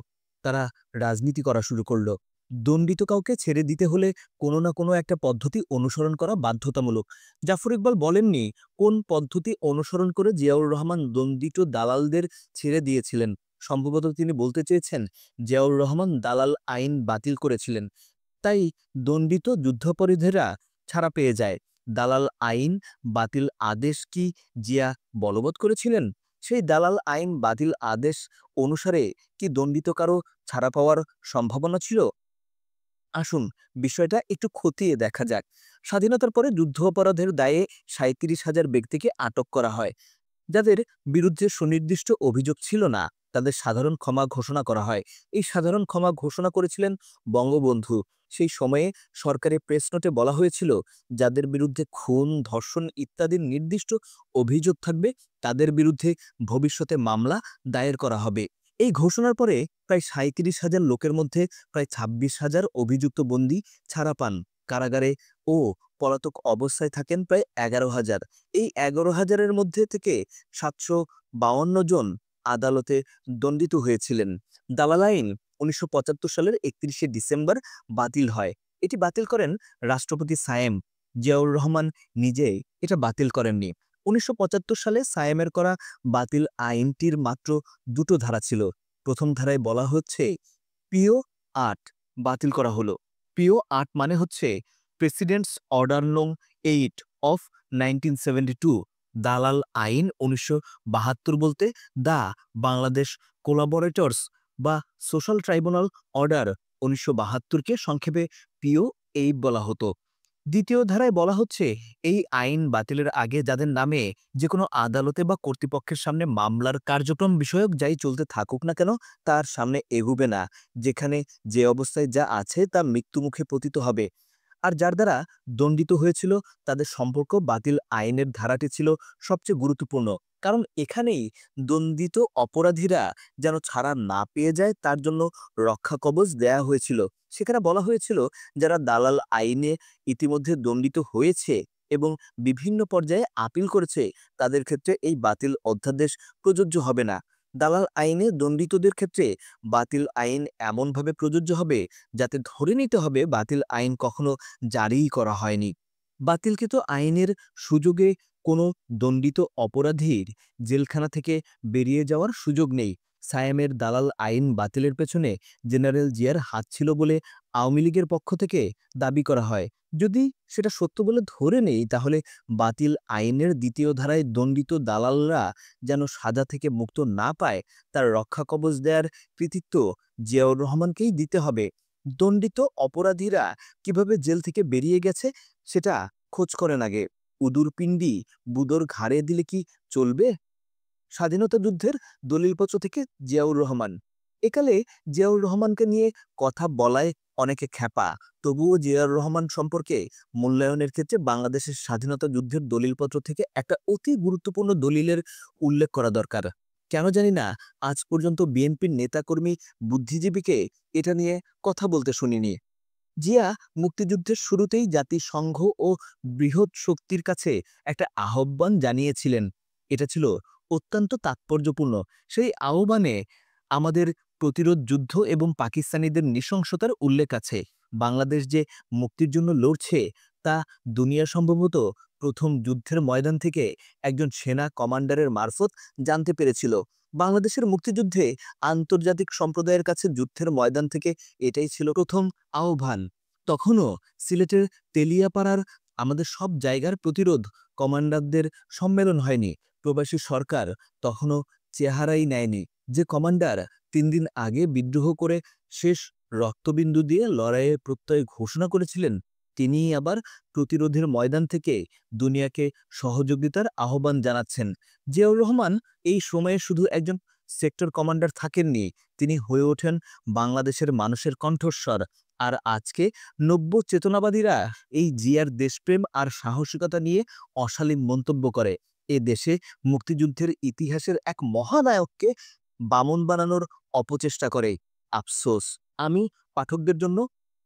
তারা রাজনীতি করা শুরু করল। দণ্ডিত কাউকে ছেড়ে দিতে হলে কোনো না কোনো একটা পদ্ধতি অনুসরণ করা বাধ্যতামূলক। জাফর ইকবাল বলেননি কোন পদ্ধতি অনুসরণ করে জিয়াউর রহমান দণ্ডিত দালালদের ছেড়ে দিয়েছিলেন। সম্ভবত তিনি বলতে চেয়েছেন, জিয়াউর রহমান দালাল আইন বাতিল করেছিলেন, তাই দণ্ডিত যুদ্ধাপরাধীরা ছাড়া পেয়ে যায়। দালাল আইন বাতিল আদেশ কি জিয়া বলবৎ করেছিলেন? সেই দালাল আইন বাতিল আদেশ অনুসারে কি দণ্ডিত কারো ছাড়া পাওয়ার সম্ভাবনা ছিল? আসুন বিষয়টা একটু খতিয়ে দেখা যাক। স্বাধীনতার পরে যুদ্ধ অপরাধের দায়ে ৩৭,০০০ ব্যক্তিকে আটক করা হয়। যাদের বিরুদ্ধে সুনির্দিষ্ট অভিযোগ ছিল না, তাদের সাধারণ ক্ষমা ঘোষণা করা হয়। এই সাধারণ ক্ষমা ঘোষণা করেছিলেন বঙ্গবন্ধু। সেই সময়ে সরকারি প্রেস নোটে বলা হয়েছিল, যাদের বিরুদ্ধে খুন, ধর্ষণ ইত্যাদির নির্দিষ্ট অভিযোগ থাকবে, তাদের বিরুদ্ধে ভবিষ্যতে মামলা দায়ের করা হবে। এই ঘোষণার পরে প্রায় ৩৭,০০০ লোকের মধ্যে প্রায় ২৬,০০০ অভিযুক্ত বন্দী ছাড়া পান। কারাগারে ও পলাতক অবস্থায় থাকেন প্রায় ১১,০০০। এই ১১,০০০-এর মধ্যে থেকে ৭৫২ জন আদালতে দণ্ডিত হয়েছিলেন। দালাল আইন ১৯৭৫ সালের ৩১শে ডিসেম্বর বাতিল হয়। এটি বাতিল করেন রাষ্ট্রপতি সায়েম। জিয়াউর রহমান নিজে এটা বাতিল করেননি। ১৯৭৫ সালে সায়েমের করা বাতিল আইনটির মাত্র দুটো ধারা ছিল। প্রথম ধারায় বলা হচ্ছে, পিও ৮ বাতিল করা হলো। পিও ৮ মানে হচ্ছে প্রেসিডেন্টস অর্ডার নং 8 অফ 1972। দালাল আইন ১৯৭২ বলতে দা বাংলাদেশ কোলাবরেটরস বা সোশ্যাল ট্রাইব্যুনাল অর্ডার ১৯৭২-কে সংক্ষেপে পিও 8 বলা হতো। দ্বিতীয় ধারায় বলা হচ্ছে, এই আইন বাতিলের আগে যাদের নামে যে কোনো আদালতে বা কর্তৃপক্ষের সামনে মামলার কার্যক্রম বিষয়ক যাই চলতে থাকুক না কেন, তার সামনে এগুবে না। যেখানে যে অবস্থায় যা আছে তা মৃত্যুমুখে পতিত হবে। আর যার দ্বারা দণ্ডিত হয়েছিল, তাদের সম্পর্ক বাতিল আইনের ধারাটি ছিল সবচেয়ে গুরুত্বপূর্ণ। কারণ এখানেই দণ্ডিত অপরাধীরা যেন ছাড়া না পেয়ে যায়, তার জন্য রক্ষা কবচ দেয়া হয়েছিল। সেখানে বলা হয়েছিল, যারা দালাল আইনে ইতিমধ্যে দণ্ডিত হয়েছে এবং বিভিন্ন পর্যায়ে আপিল করেছে, তাদের ক্ষেত্রে এই বাতিল অধ্যাদেশ প্রযোজ্য হবে না। দালাল আইনে দণ্ডিতদের ক্ষেত্রে বাতিল আইন এমনভাবে প্রযোজ্য হবে যাতে ধরে নিতে হবে বাতিল আইন কখনো জারিই করা হয়নি। বাতিলকৃত আইনের সুযোগে কোনো দণ্ডিত অপরাধীর জেলখানা থেকে বেরিয়ে যাওয়ার সুযোগ নেই। সায়েমের দালাল আইন বাতিলের পেছনে জেনারেল জিয়ার হাত ছিল বলে আওয়ামী লীগের পক্ষ থেকে দাবি করা হয়। যদি সেটা সত্য বলে ধরে নেই, তাহলে বাতিল আইনের দ্বিতীয় ধারায় দণ্ডিত দালালরা যেন সাজা থেকে মুক্ত না পায়, তার রক্ষা কবচ দেওয়ার কৃতিত্ব জিয়াউর রহমানকেই দিতে হবে। দণ্ডিত অপরাধীরা কিভাবে জেল থেকে বেরিয়ে গেছে সেটা খোঁজ করেন আগে। উদুরপিণ্ডি বুদোর ঘাড়ে দিলে কি চলবে? স্বাধীনতা যুদ্ধের দলিলপত্র থেকে জিয়াউর রহমান। একালে জিয়াউর রহমানকে নিয়ে কথা বলায় অনেকে খ্যাপা, তবুও জিয়াউর রহমান সম্পর্কে মূল্যায়নের ক্ষেত্রে বাংলাদেশের স্বাধীনতা যুদ্ধের দলিলপত্র থেকে একটা অতি গুরুত্বপূর্ণ দলিলের উল্লেখ করা দরকার। কেন জানি না আজ পর্যন্ত বিএনপির নেতাকর্মী, বুদ্ধিজীবীকে এটা নিয়ে কথা বলতে শুনিনি। জিয়া মুক্তিযুদ্ধের শুরুতেই জাতিসংঘ ও বৃহৎ শক্তির কাছে একটা আহ্বান জানিয়েছিলেন, এটা ছিল অত্যন্ত তাৎপর্যপূর্ণ। সেই আহ্বানে আমাদের প্রতিরোধ যুদ্ধ এবং পাকিস্তানিদের নৃশংসতার উল্লেখ আছে। বাংলাদেশ যে মুক্তির জন্য লড়ছে তা দুনিয়া সম্ভবত প্রথম যুদ্ধের ময়দান থেকে একজন সেনা কমান্ডারের মারফত জানতে পেরেছিল। বাংলাদেশের মুক্তিযুদ্ধে আন্তর্জাতিক সম্প্রদায়ের কাছে যুদ্ধের ময়দান থেকে এটাই ছিল প্রথম আহ্বান। তখনও সিলেটের তেলিয়াপাড়ার আমাদের সব জায়গার প্রতিরোধ কমান্ডারদের সম্মেলন হয়নি। প্রবাসী সরকার তখনও চেহারাই নেয়নি। যে কমান্ডার ৩ দিন আগে বিদ্রোহ করে শেষ রক্তবিন্দু দিয়ে লড়াইয়ের প্রত্যয় ঘোষণা করেছিলেন, তিনিই আবার প্রতিরোধের ময়দান থেকে দুনিয়াকে সহযোগিতার আহ্বান জানাচ্ছেন। জিয়াউর রহমান এই সময়ে শুধু একজন সেক্টর কমান্ডার থাকেননি, তিনি হয়ে ওঠেন বাংলাদেশের মানুষের কণ্ঠস্বর। আর আজকে নব্য চেতনাবাদীরা এই জিয়ার দেশপ্রেম আর সাহসিকতা নিয়ে অশালীন মন্তব্য করে। এ দেশে মুক্তিযুদ্ধের ইতিহাসের এক মহানায়ককে বামন বানানোর অপচেষ্টা করে। আফসোস। আমি পাঠকদের জন্য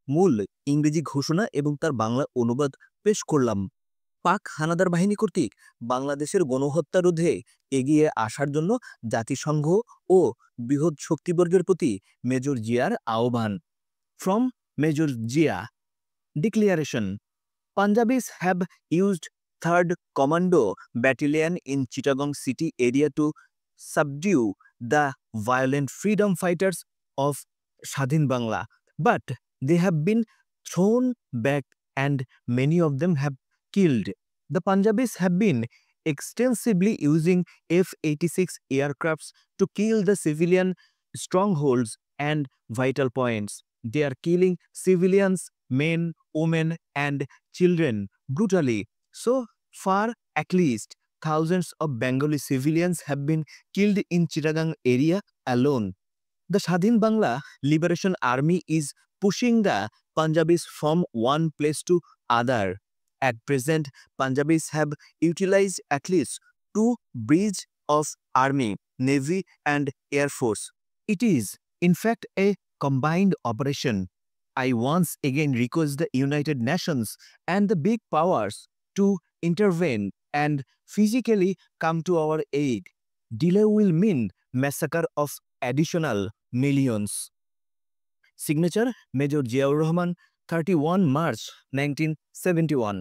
মূল ইংরেজি ঘোষণা এবং তার বাংলা অনুবাদ পেশ করলাম। পাক হানাদার বাহিনী কর্তৃক বাংলাদেশের গণহত্যা রোধে এগিয়ে আসার জন্য জাতিসংঘ ও বৃহৎ শক্তিবর্গের প্রতি মেজর জিয়ার আহ্বান। From major Zia declaration. Punjabis have used 3rd Commando Battalion in Chittagong city area to subdue the violent freedom fighters of Shadhin Bangla, but they have been thrown back and many of them have killed. The Punjabis have been extensively using F-86 aircrafts to kill the civilian strongholds and vital points. They are killing civilians, men, women, and children brutally. So far, at least thousands of Bengali civilians have been killed in Chittagong area alone. The Shadhin Bangla Liberation Army is pushing the Punjabis from one place to other. At present, Punjabis have utilized at least 2 bridges of Army, Navy, and Air Force. It is, in fact, a combined operation. I once again request the United Nations and the big powers to intervene and physically come to our aid. Delay will mean massacre of additional millions. Signature Major Ziaur Rahman, 31 March 1971.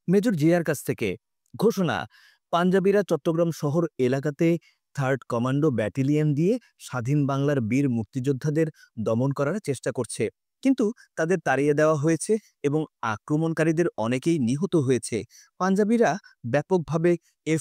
Major জিয়ার কাছ থেকে ঘোষণা, পাঞ্জাবিরা চট্টগ্রাম শহর এলাকাতে 3rd commando battalion দিয়ে স্বাধীন বাংলার বীর মুক্তিযোদ্ধাদের দমন করার চেষ্টা করছে, কিন্তু তাদের তাড়িয়ে দেওয়া হয়েছে এবং আক্রমণকারীদের অনেকেই নিহত হয়েছে। পাঞ্জাবিরা ব্যাপকভাবে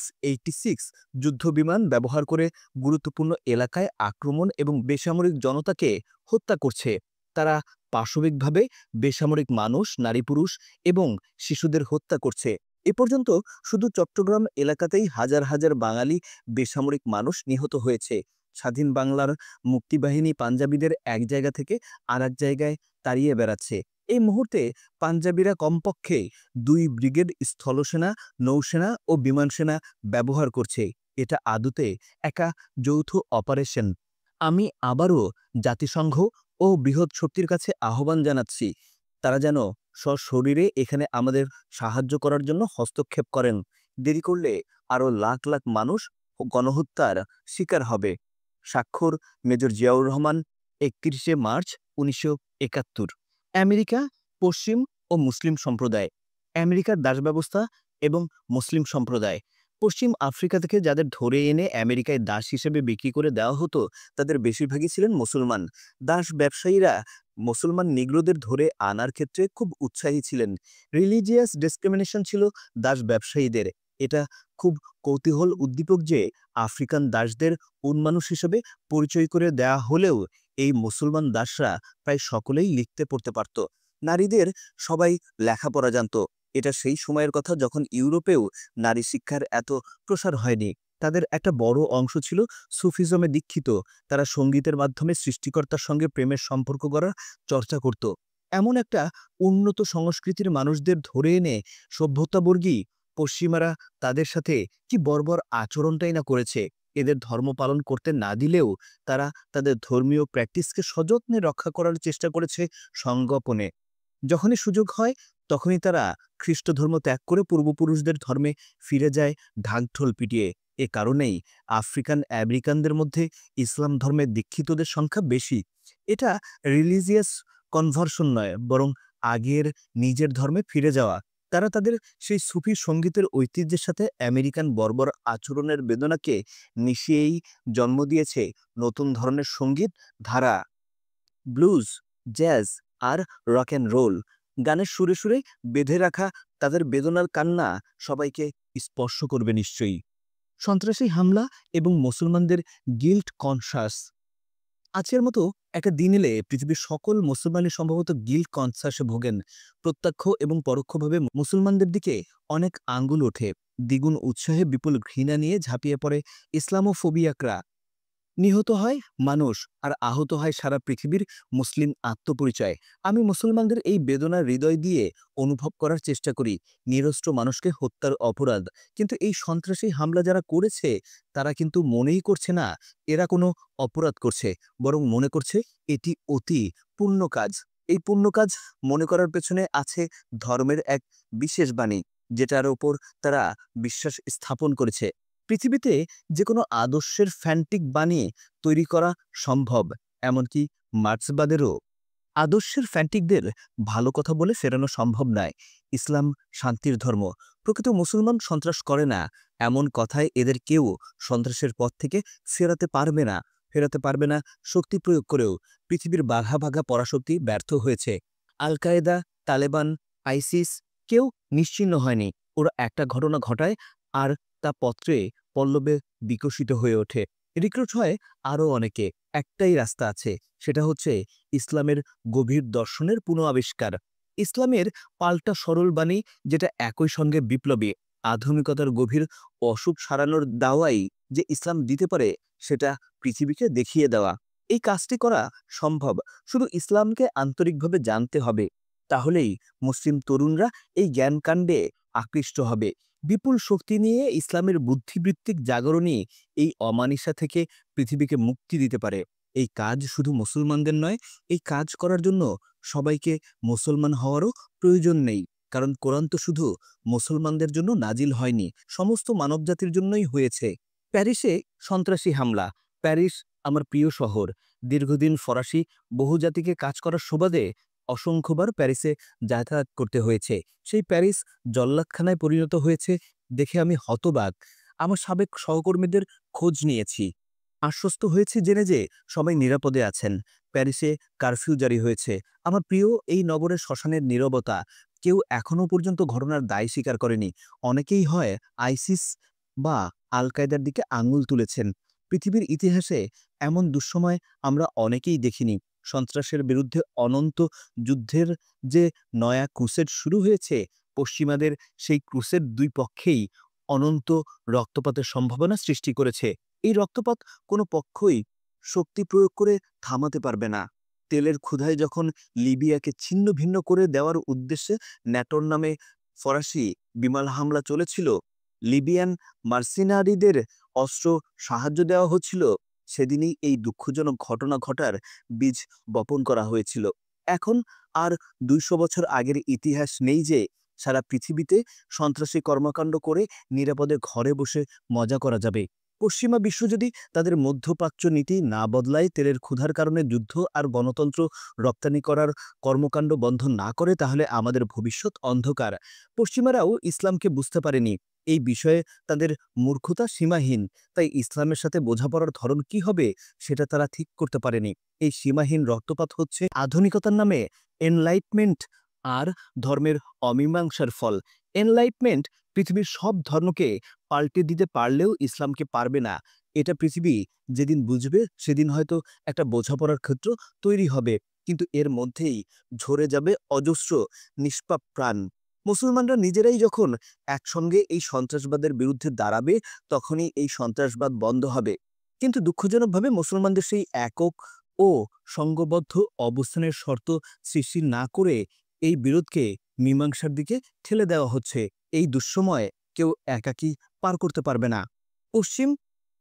F-86 যুদ্ধবিমান ব্যবহার করে গুরুত্বপূর্ণ এলাকায় আক্রমণ এবং বেসামরিক জনতাকে হত্যা করছে। তারা পাশবিকভাবে বেসামরিক মানুষ, নারী পুরুষ এবং শিশুদের হত্যা করছে। এ পর্যন্ত শুধু চট্টগ্রাম এলাকাতেই হাজার হাজার বাঙালি বেসামরিক মানুষ নিহত হয়েছে। স্বাধীন বাংলার মুক্তিবাহিনী পাঞ্জাবিদের এক জায়গা থেকে আরেক জায়গায় তাড়িয়ে বেড়াচ্ছে। এই মুহূর্তে পাঞ্জাবিরা কমপক্ষে 2 ব্রিগেড স্থলসেনা, নৌসেনা ও বিমান সেনা ব্যবহার করছে। এটা আদতে একা যৌথ অপারেশন। আমি আবারও জাতিসংঘ ও বৃহৎ শক্তির কাছে আহ্বান জানাচ্ছি, তারা যেন সশরীরে এখানে আমাদের সাহায্য করার জন্য হস্তক্ষেপ করেন। দেরি করলে আরও লাখ লাখ মানুষ গণহত্যার শিকার হবে। স্বাক্ষর major Ziaur Rahman, 31 March 1971। America, পশ্চিম ও মুসলিম সম্প্রদায়। আমেরিকার দাস ব্যবস্থা এবং মুসলিম সম্প্রদায়। পশ্চিম আফ্রিকা থেকে যাদের ধরে এনে আমেরিকায় দাস হিসেবে বিক্রি করে দেওয়া হতো তাদের বেশিরভাগই ছিলেন মুসলমান। দাস ব্যবসায়ীরা মুসলমান নিগ্রোদের ধরে আনার ক্ষেত্রে খুব উৎসাহী ছিলেন। রিলিজিয়াস ডিসক্রিমিনেশন ছিল দাস ব্যবসায়ীদের। এটা খুব কৌতূহল উদ্দীপক যে আফ্রিকান দাসদের উন্মানুষ হিসেবে পরিচয় করে দেয়া হলেও এই মুসলমান দাসরা প্রায় সকলেই লিখতে পড়তে পারত। নারীদের সবাই লেখাপড়া জানত। এটা সেই সময়ের কথা যখন ইউরোপেও নারী শিক্ষার এত প্রসার হয়নি। তাদের একটা বড় অংশ ছিল সুফিজমে দীক্ষিত। তারা সঙ্গীতের মাধ্যমে সৃষ্টিকর্তার সঙ্গে প্রেমের সম্পর্ক করার চর্চা করত। এমন একটা উন্নত সংস্কৃতির মানুষদের ধরে এনে সভ্যতাবর্গী পশ্চিমারা তাদের সাথে কি বর্বর আচরণটাই না করেছে। এদের ধর্ম পালন করতে না দিলেও তারা তাদের ধর্মীয় প্র্যাকটিসকে সযত্নে রক্ষা করার চেষ্টা করেছে সংগোপনে। যখনই সুযোগ হয় তখনই তারা খ্রিস্ট ধর্ম ত্যাগ করে পূর্বপুরুষদের ধর্মে ফিরে যায় ঢাকঢোল পিটিয়ে। এ কারণেই আফ্রিকান আমেরিকানদের মধ্যে ইসলাম ধর্মের দীক্ষিতদের সংখ্যা বেশি। এটা রিলিজিয়াস কনভার্সন নয়, বরং আগের নিজের ধর্মে ফিরে যাওয়া। তারা তাদের সেই সুফি সঙ্গীতের ঐতিহ্যের সাথে আমেরিকান বর্বর আচরণের বেদনাকে মিশিয়েই জন্ম দিয়েছে নতুন ধরনের সঙ্গীত ধারা, ব্লুজ, জ্যাজ আর রক অ্যান্ড রোল। গানের সুরে সুরে বেঁধে রাখা তাদের বেদনার কান্না সবাইকে স্পর্শ করবে নিশ্চয়ই। সন্ত্রাসী হামলা এবং মুসলমানদের গিল্ট কনসাস। আজকের মতো একটা দিন এলে পৃথিবীর সকল মুসলমানই সম্ভবত গিল্ট কনসাসে ভোগেন। প্রত্যক্ষ এবং পরোক্ষভাবে মুসলমানদের দিকে অনেক আঙ্গুল ওঠে। দ্বিগুণ উৎসাহে বিপুল ঘৃণা নিয়ে ঝাঁপিয়ে পড়ে ইসলামোফোবিয়াকরা। নিহত হয় মানুষ আর আহত হয় সারা পৃথিবীর মুসলিম আত্মপরিচয়। আমি মুসলমানদের এই বেদনা হৃদয় দিয়ে অনুভব করার চেষ্টা করি। নিরস্ত্র মানুষকে হত্যার অপরাধ, কিন্তু এই সন্ত্রাসী হামলা যারা করেছে তারা কিন্তু মনেই করছে না এরা কোনো অপরাধ করছে, বরং মনে করছে এটি অতি পুণ্য কাজ। এই পুণ্য কাজ মনে করার পেছনে আছে ধর্মের এক বিশেষ বাণী, যেটার ওপর তারা বিশ্বাস স্থাপন করেছে। পৃথিবীতে যে কোনো আদর্শের ফ্যান্টিক বানিয়ে তৈরি করা সম্ভব, এমনকি মার্ক্সবাদেরও। আদর্শের ফ্যান্টিকদের ভালো কথা বলে ফেরানো সম্ভব নয়। ইসলাম শান্তির ধর্ম। প্রকৃত মুসলমান সন্ত্রাস করে না, এমন কথায় এদের কেউ সন্ত্রাসের পথ থেকে ফেরাতে পারবে না শক্তি প্রয়োগ করেও। পৃথিবীর বাঘা বাঘা পরাশক্তি ব্যর্থ হয়েছে। আল কায়েদা, তালেবান, আইসিস কেউ নিশ্চিহ্ন হয়নি। ওরা একটা ঘটনা ঘটায় আর তা পত্রে পল্লবে বিকশিত হয়ে ওঠে। রিক্রুট হয় আরও অনেকে। একটাই রাস্তা আছে, সেটা হচ্ছে ইসলামের গভীর দর্শনের পুনঃআবিষ্কার। ইসলামের পাল্টা সরল বাণী, যেটা একই সঙ্গে বিপ্লবী। আধুনিকতার গভীর অসুখ সারানোর দাওয়াই যে ইসলাম দিতে পারে, সেটা পৃথিবীকে দেখিয়ে দেওয়া। এই কাজটি করা সম্ভব, শুধু ইসলামকে আন্তরিকভাবে জানতে হবে। তাহলেই মুসলিম তরুণরা এই জ্ঞানকাণ্ডে আকৃষ্ট হবে। বিপুল শক্তি নিয়ে ইসলামের বুদ্ধিবৃত্তিক জাগরণই এই অমানিসা থেকে পৃথিবীকে মুক্তি দিতে পারে। এই কাজ শুধু মুসলমানদের নয়, এই কাজ করার জন্য সবাইকে মুসলমান হওয়ারও প্রয়োজন নেই। কারণ কোরআন তো শুধু মুসলমানদের জন্য নাজিল হয়নি, সমস্ত মানবজাতির জন্যই হয়েছে। প্যারিসে সন্ত্রাসী হামলা। প্যারিস আমার প্রিয় শহর। দীর্ঘদিন ফরাসি বহুজাতিকে কাজ করার সুবাদে অসংখ্যবার প্যারিসে যাতায়াত করতে হয়েছে। সেই প্যারিস জল্লাদখানায় পরিণত হয়েছে দেখে আমি হতবাক। আমার সাবেক সহকর্মীদের খোঁজ নিয়েছি, আশ্বস্ত হয়েছি জেনে যে সবাই নিরাপদে আছেন। প্যারিসে কারফিউ জারি হয়েছে। আমার প্রিয় এই নগরের শ্মশানের নীরবতা। কেউ এখনও পর্যন্ত ঘটনার দায় স্বীকার করেনি। অনেকেই হয় আইসিস বা আল কায়দার দিকে আঙুল তুলেছেন। পৃথিবীর ইতিহাসে এমন দুঃসময় আমরা অনেকেই দেখিনি। সন্ত্রাসের বিরুদ্ধে অনন্ত যুদ্ধের যে নয়া ক্রুসেড শুরু হয়েছে, পশ্চিমাদের সেই ক্রুসেড দুই পক্ষেই অনন্ত রক্তপাতের সম্ভাবনা সৃষ্টি করেছে। এই রক্তপাত কোনো পক্ষই শক্তি প্রয়োগ করে থামাতে পারবে না। তেলের ক্ষুধায় যখন লিবিয়াকে ছিন্ন ভিন্ন করে দেওয়ার উদ্দেশ্যে ন্যাটোর নামে ফরাসি বিমান হামলা চলেছিল, লিবিয়ান মার্সিনারিদের অস্ত্র সাহায্য দেওয়া হচ্ছিল, সেদিনই এই দুঃখজনক ঘটনা ঘটার বীজ বপন করা হয়েছিল। এখন আর ২০০ বছর আগের ইতিহাস নেই যে সারা পৃথিবীতে সন্ত্রাসী কর্মকাণ্ড করে নিরাপদে ঘরে বসে মজা করা যাবে। পশ্চিমা বিশ্ব যদি তাদের মধ্যপ্রাচ্য নীতি না বদলায়, তেলের ক্ষুধার কারণে যুদ্ধ আর গণতন্ত্র রপ্তানি করার কর্মকাণ্ড বন্ধ না করে, তাহলে আমাদের ভবিষ্যৎ অন্ধকার। পশ্চিমারাও ইসলামকে বুঝতে পারেনি। এই বিষয়ে তাদের মূর্খতা সীমাহীন। তাই ইসলামের সাথে বোঝাপড়ার ধরন কি হবে সেটা তারা ঠিক করতে পারেনি। এই সীমাহীন রক্তপাত হচ্ছে আধুনিকতার নামে এনলাইটমেন্ট আর ধর্মের অমীমাংসার ফল। এনলাইটমেন্ট পৃথিবীর সব ধর্মকে পাল্টে দিতে পারলেও ইসলামকে পারবে না। এটা পৃথিবী যেদিন বুঝবে সেদিন হয়তো একটা বোঝাপড়ার ক্ষেত্র তৈরি হবে, কিন্তু এর মধ্যেই ঝরে যাবে অজস্র নিষ্পাপ প্রাণ। মুসলমানরা নিজেরাই যখন একসঙ্গে এই সন্ত্রাসবাদের বিরুদ্ধে দাঁড়াবে, তখনই এই সন্ত্রাসবাদ বন্ধ হবে। কিন্তু দুঃখজনকভাবে মুসলমানদের সেই একক ও সংঘবদ্ধ অবস্থানের শর্ত সৃষ্টি না করে এই বিরোধকে মীমাংসার দিকে ঠেলে দেওয়া হচ্ছে। এই দুঃসময় কেউ একাকী পার করতে পারবে না। পশ্চিম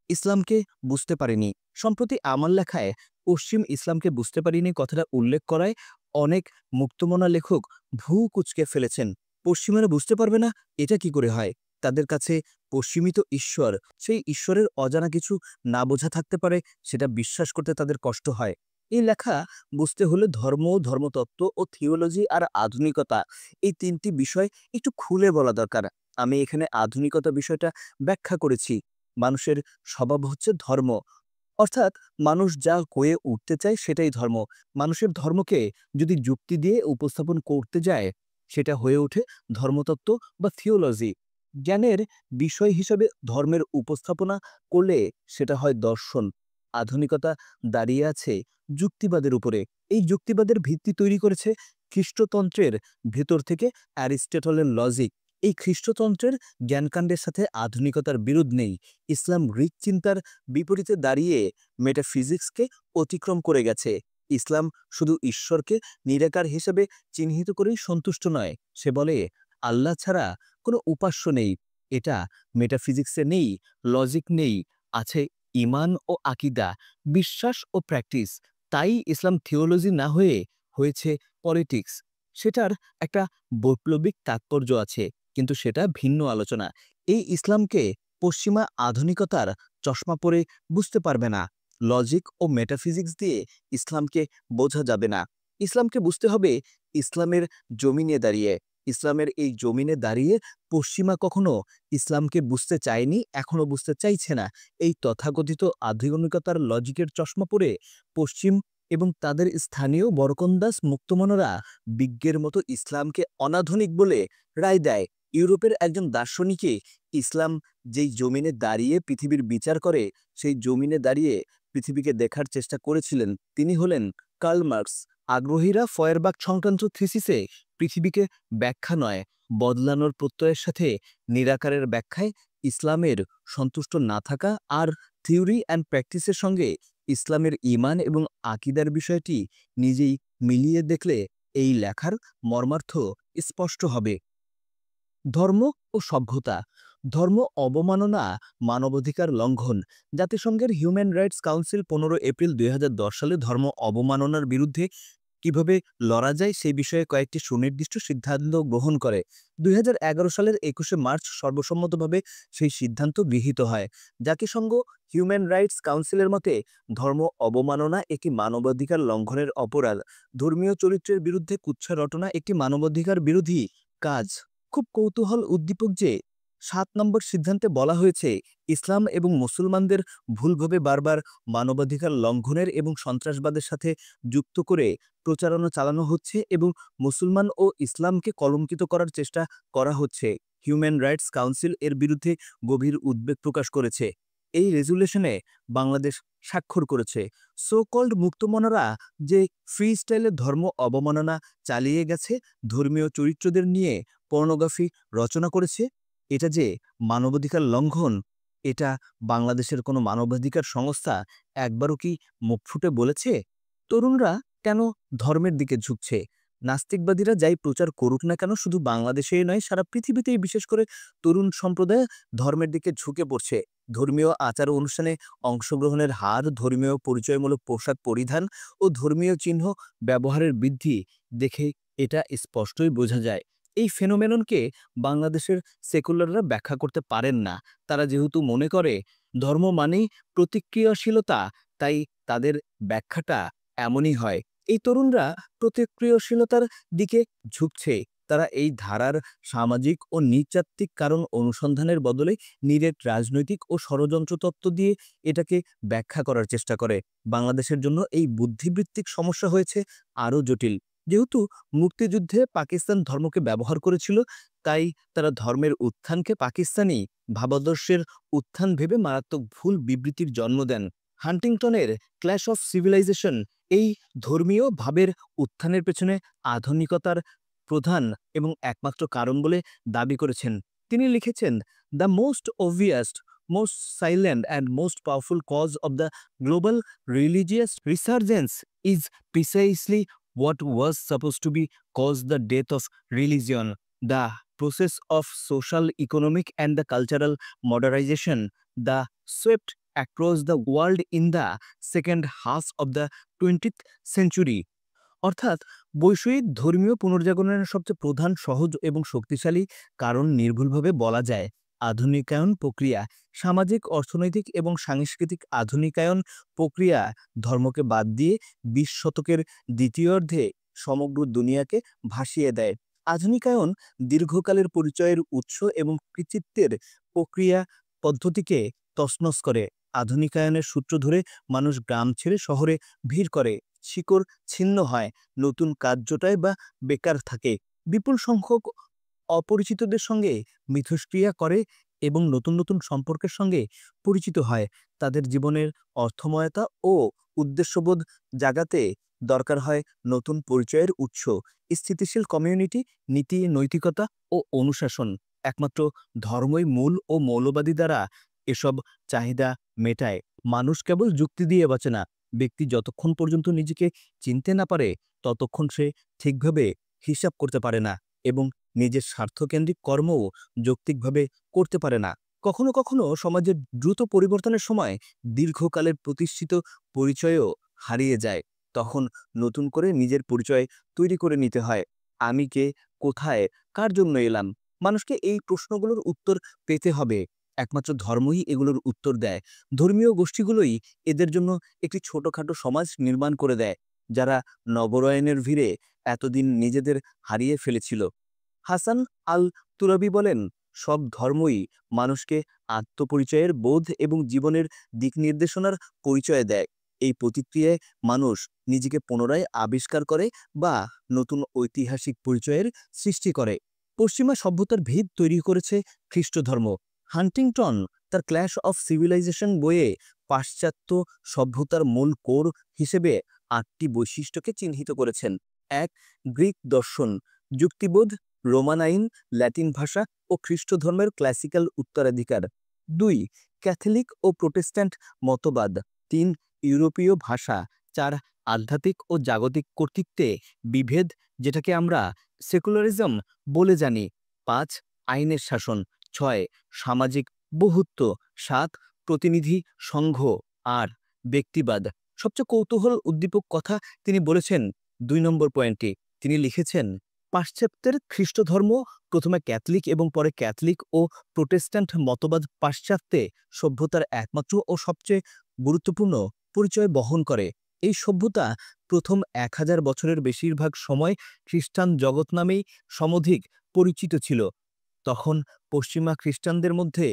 ইসলামকে বুঝতে পারেনি। সম্প্রতি আমার লেখায় পশ্চিম ইসলামকে বুঝতে পারিনি কথাটা উল্লেখ করায় অনেক মুক্তমনা লেখক ভ্রু কুঁচকে ফেলেছেন। পশ্চিমারা বুঝতে পারবে না, এটা কি করে হয়? তাদের কাছে পশ্চিমিত ঈশ্বর, সেই ঈশ্বরের অজানা কিছু না বোঝা থাকতে পারে, সেটা বিশ্বাস করতে তাদের কষ্ট হয়। এই লেখা বুঝতে হলে ধর্ম, ধর্মতত্ত্ব ও থিওলজি আর আধুনিকতা, এই ৩টি বিষয় একটু খুলে বলা দরকার। আমি এখানে আধুনিকতা বিষয়টা ব্যাখ্যা করেছি। মানুষের স্বভাব হচ্ছে ধর্ম, অর্থাৎ মানুষ যা হয়ে উঠতে চায় সেটাই ধর্ম। মানুষের ধর্মকে যদি যুক্তি দিয়ে উপস্থাপন করতে যায়, সেটা হয়ে ওঠে ধর্মতত্ত্ব বা থিওলজি। জ্ঞানের বিষয় হিসেবে ধর্মের উপস্থাপনা করলে সেটা হয় দর্শন। আধুনিকতা দাঁড়িয়ে আছে যুক্তিবাদের উপরে। এই যুক্তিবাদের ভিত্তি তৈরি করেছে খ্রিস্টতন্ত্রের ভেতর থেকে অ্যারিস্টটলের লজিক। এই খ্রিস্টতন্ত্রের জ্ঞানকাণ্ডের সাথে আধুনিকতার বিরোধ নেই। ইসলাম গ্রিক চিন্তার বিপরীতে দাঁড়িয়ে মেটাফিজিক্সকে অতিক্রম করে গেছে। ইসলাম শুধু ঈশ্বরকে নিরাকার হিসেবে চিহ্নিত করেই সন্তুষ্ট নয়, সে বলে আল্লাহ ছাড়া কোনো উপাস্য নেই। এটা মেটাফিজিক্সে নেই, লজিক নেই, আছে ইমান ও আকিদা, বিশ্বাস ও প্র্যাকটিস। তাই ইসলাম থিওলজি না হয়ে হয়েছে পলিটিক্স। সেটার একটা বৈপ্লবিক তাৎপর্য আছে, কিন্তু সেটা ভিন্ন আলোচনা। এই ইসলামকে পশ্চিমা আধুনিকতার চশমা পরে বুঝতে পারবে না। লজিক ও মেটাফিজিক্স দিয়ে ইসলামকে বোঝা যাবে না। ইসলামকে বুঝতে হবে ইসলামের জমিনে দাঁড়িয়ে। ইসলামের এই জমিনে দাঁড়িয়ে পশ্চিমা কখনো ইসলামকে বুঝতে চায়নি, এখনো বুঝতে চাইছে না। এই তথাকথিত আধুনিকতার লজিকের চশমা পরে পশ্চিম এবং তাদের স্থানীয় বরকন্দাজ মুক্তমনরা বিজ্ঞের মতো ইসলামকে অনাধুনিক বলে রায় দেয়। ইউরোপের একজন দার্শনিকে ইসলাম যেই জমিনে দাঁড়িয়ে পৃথিবীর বিচার করে, সেই জমিনে দাঁড়িয়ে পৃথিবীকে দেখার চেষ্টা করেছিলেন, তিনি হলেন কার্ল মার্কস। আগ্রহীরা ফয়েরবাখ সংক্রান্ত থিসিসে পৃথিবীকে ব্যাখ্যা নয়, বদলানোর প্রত্যয়ের সাথে নিরাকারের ব্যাখ্যায় ইসলামের সন্তুষ্ট না থাকা আর থিওরি অ্যান্ড প্র্যাকটিসের সঙ্গে ইসলামের ঈমান এবং আকিদার বিষয়টি নিজেই মিলিয়ে দেখলে এই লেখার মর্মার্থ স্পষ্ট হবে। ধর্ম ও সভ্যতা। ধর্ম অবমাননা মানবাধিকার লঙ্ঘন। জাতিসংঘের হিউম্যান রাইটস কাউন্সিল 15 এপ্রিল 2010 সালে ধর্ম অবমাননার বিরুদ্ধে কিভাবে লড়া যায় সেই বিষয়ে কয়েকটি সুনির্দিষ্ট সিদ্ধান্ত গ্রহণ করে। 2011 সালের 21শে মার্চ সর্বসম্মতভাবে সেই সিদ্ধান্ত গৃহীত হয়। জাতিসংঘ হিউম্যান রাইটস কাউন্সিলের মতে ধর্ম অবমাননা একটি মানবাধিকার লঙ্ঘনের অপরাধ। ধর্মীয় চরিত্রের বিরুদ্ধে কুৎসা রটনা একটি মানবাধিকার বিরোধী কাজ। খুব কৌতূহল উদ্দীপক যে 7 নম্বর সিদ্ধান্তে বলা হয়েছে ইসলাম এবং মুসলমানদের ভুলভাবে বারবার মানবাধিকার লঙ্ঘনের এবং সন্ত্রাসবাদের সাথে যুক্ত করে প্রচারণা চালানো হচ্ছে এবং মুসলমান ও ইসলামকে কলঙ্কিত করার চেষ্টা করা হচ্ছে। হিউম্যান রাইটস কাউন্সিল এর বিরুদ্ধে গভীর উদ্বেগ প্রকাশ করেছে। এই রেজুলেশনে বাংলাদেশ স্বাক্ষর করেছে। সো কল্ড মুক্তমনারা যে ফ্রি স্টাইলে ধর্ম অবমাননা চালিয়ে গেছে, ধর্মীয় চরিত্রদের নিয়ে পর্নোগ্রাফি রচনা করেছে, এটা যে মানবাধিকার লঙ্ঘন, এটা বাংলাদেশের কোনো মানবাধিকার সংস্থা একবারও কি মুখ ফুটে বলেছে? তরুণরা কেন ধর্মের দিকে ঝুঁকছে? নাস্তিকবাদীরা যাই প্রচার করুক না কেন, শুধু বাংলাদেশেই নয়, সারা পৃথিবীতেই বিশেষ করে তরুণ সম্প্রদায় ধর্মের দিকে ঝুঁকে পড়ছে। ধর্মীয় আচার অনুষ্ঠানে অংশগ্রহণের হার, ধর্মীয় পরিচয়মূলক পোশাক পরিধান ও ধর্মীয় চিহ্ন ব্যবহারের বৃদ্ধি দেখে এটা স্পষ্টই বোঝা যায়। এই ফেনোমেননকে বাংলাদেশের সেকুলাররা ব্যাখ্যা করতে পারেন না। তারা যেহেতু মনে করে ধর্ম মানেই প্রতিক্রিয়াশীলতা, তাই তাদের ব্যাখ্যাটা এমনই হয়। এই তরুণরা প্রতিক্রিয়াশীলতার দিকে ঝুঁকছে। তারা এই ধারার সামাজিক ও নৃতাত্ত্বিক কারণ অনুসন্ধানের বদলে নিরেট রাজনৈতিক ও ষড়যন্ত্র তত্ত্ব দিয়ে এটাকে ব্যাখ্যা করার চেষ্টা করে। বাংলাদেশের জন্য এই বুদ্ধিবৃত্তিক সমস্যা হয়েছে আরও জটিল। যেহেতু মুক্তিযুদ্ধে পাকিস্তান ধর্মকে ব্যবহার করেছিল, তাই তারা ধর্মের উত্থানকে পাকিস্তানি ভাবাদর্শের উত্থান ভেবে মারাত্মক ভুল বিবৃতির জন্ম দেন। হান্টিংটনের ক্ল্যাশ অফ সিভিলাইজেশন এই ধর্মীয় ভাবের উত্থানের পেছনে আধুনিকতার প্রধান এবং একমাত্র কারণ বলে দাবি করেছেন। তিনি লিখেছেন, the most obvious, most silent and most powerful cause of the global religious resurgence is precisely what was supposed to be caused the death of religion, the process of social, economic and the cultural modernization, the swept across the world in the second half of the 20th century. অর্থাৎ বৈষয়িক ধর্মীয় পুনর্জাগরণের সবচেয়ে প্রধান, সহজ এবং শক্তিশালী কারণ নির্ভুলভাবে বলা যায় আধুনিকায়ন প্রক্রিয়া। সামাজিক, অর্থনৈতিক এবং সাংস্কৃতিক আধুনিকায়ন প্রক্রিয়া ধর্মকে বাদ দিয়ে ২০ শতকের দ্বিতীয়ার্ধে সমগ্র দুনিয়াকে ভাসিয়ে দেয়। আধুনিকায়ন দীর্ঘকালের পরিচয়ের উৎস এবং কৃতিত্বের প্রক্রিয়া পদ্ধতিকে তছনছ করে। আধুনিকায়নের সূত্র ধরে মানুষ গ্রাম ছেড়ে শহরে ভিড় করে, শিকড় ছিন্ন হয়, নতুন কাজ জোটায় বা বেকার থাকে, বিপুল সংখ্যক অপরিচিতদের সঙ্গে মিথস্ক্রিয়া করে এবং নতুন নতুন সম্পর্কের সঙ্গে পরিচিত হয়। তাদের জীবনের অর্থময়তা ও উদ্দেশ্যবোধ জাগাতে দরকার হয় নতুন পরিচয়ের উৎস, স্থিতিশীল কমিউনিটি, নীতি, নৈতিকতা ও অনুশাসন। একমাত্র ধর্মই মূল ও মৌলবাদী দ্বারা এসব চাহিদা মেটায়। মানুষ কেবল যুক্তি দিয়ে বাঁচে না। ব্যক্তি যতক্ষণ পর্যন্ত নিজেকে চিনতে না পারে ততক্ষণ সে ঠিকভাবে হিসাব করতে পারে না এবং নিজের স্বার্থকেন্দ্রিক কর্মও যৌক্তিকভাবে করতে পারে না। কখনো কখনো সমাজের দ্রুত পরিবর্তনের সময় দীর্ঘকালের প্রতিষ্ঠিত পরিচয়ও হারিয়ে যায়। তখন নতুন করে নিজের পরিচয় তৈরি করে নিতে হয়। আমি কে, কোথায়, কার জন্য এলাম? মানুষকে এই প্রশ্নগুলোর উত্তর পেতে হবে। একমাত্র ধর্মই এগুলোর উত্তর দেয়। ধর্মীয় গোষ্ঠীগুলোই এদের জন্য একটি ছোটখাটো সমাজ নির্মাণ করে দেয়, যারা নবরয়নের ভিড়ে এতদিন নিজেদের হারিয়ে ফেলেছিল। হাসান আল তুরাবি বলেন, সব ধর্মই মানুষকে আত্মপরিচয়ের বোধ এবং জীবনের দিক নির্দেশনার পরিচয় দেয়। এই প্রতিক্রিয়ায় মানুষ নিজেকে পুনরায় আবিষ্কার করে বা নতুন ঐতিহাসিক পরিচয়ের সৃষ্টি করে। পশ্চিমা সভ্যতার ভিত তৈরি করেছে খ্রিস্ট ধর্ম। হান্টিংটন তার ক্ল্যাশ অফ সিভিলাইজেশন বইয়ে পাশ্চাত্য সভ্যতার মূল কোর হিসেবে ৮টি বৈশিষ্ট্যকে চিহ্নিত করেছেন। ১. গ্রিক দর্শন, যুক্তিবোধ, রোমান আইন, ল্যাটিন ভাষা ও খ্রিস্ট ধর্মের ক্লাসিক্যাল উত্তরাধিকার। ২. ক্যাথলিক ও প্রোটেস্ট্যান্ট মতবাদ। ৩. ইউরোপীয় ভাষা। ৪. আধ্যাত্মিক ও জাগতিক কর্তৃত্বে বিভেদ, যেটাকে আমরা সেকুলারিজম বলে জানি। ৫. আইনের শাসন। ৬. সামাজিক বহুত্ব। ৭. প্রতিনিধি সংঘ। আর ব্যক্তিবাদ। সবচেয়ে কৌতূহল উদ্দীপক কথা তিনি বলেছেন ২ নম্বর পয়েন্টে। তিনি লিখেছেন, পাশ্চাত্যের খ্রিস্ট ধর্ম প্রথমে ক্যাথলিক এবং পরে ক্যাথলিক ও প্রোটেস্ট্যান্ট মতবাদ পাশ্চাত্যে সভ্যতার একমাত্র ও সবচেয়ে গুরুত্বপূর্ণ পরিচয় বহন করে। এই সভ্যতা প্রথম ১০০০ বছরের বেশিরভাগ সময় খ্রিস্টান জগৎ নামেই সমধিক পরিচিত ছিল। তখন পশ্চিমা খ্রিস্টানদের মধ্যে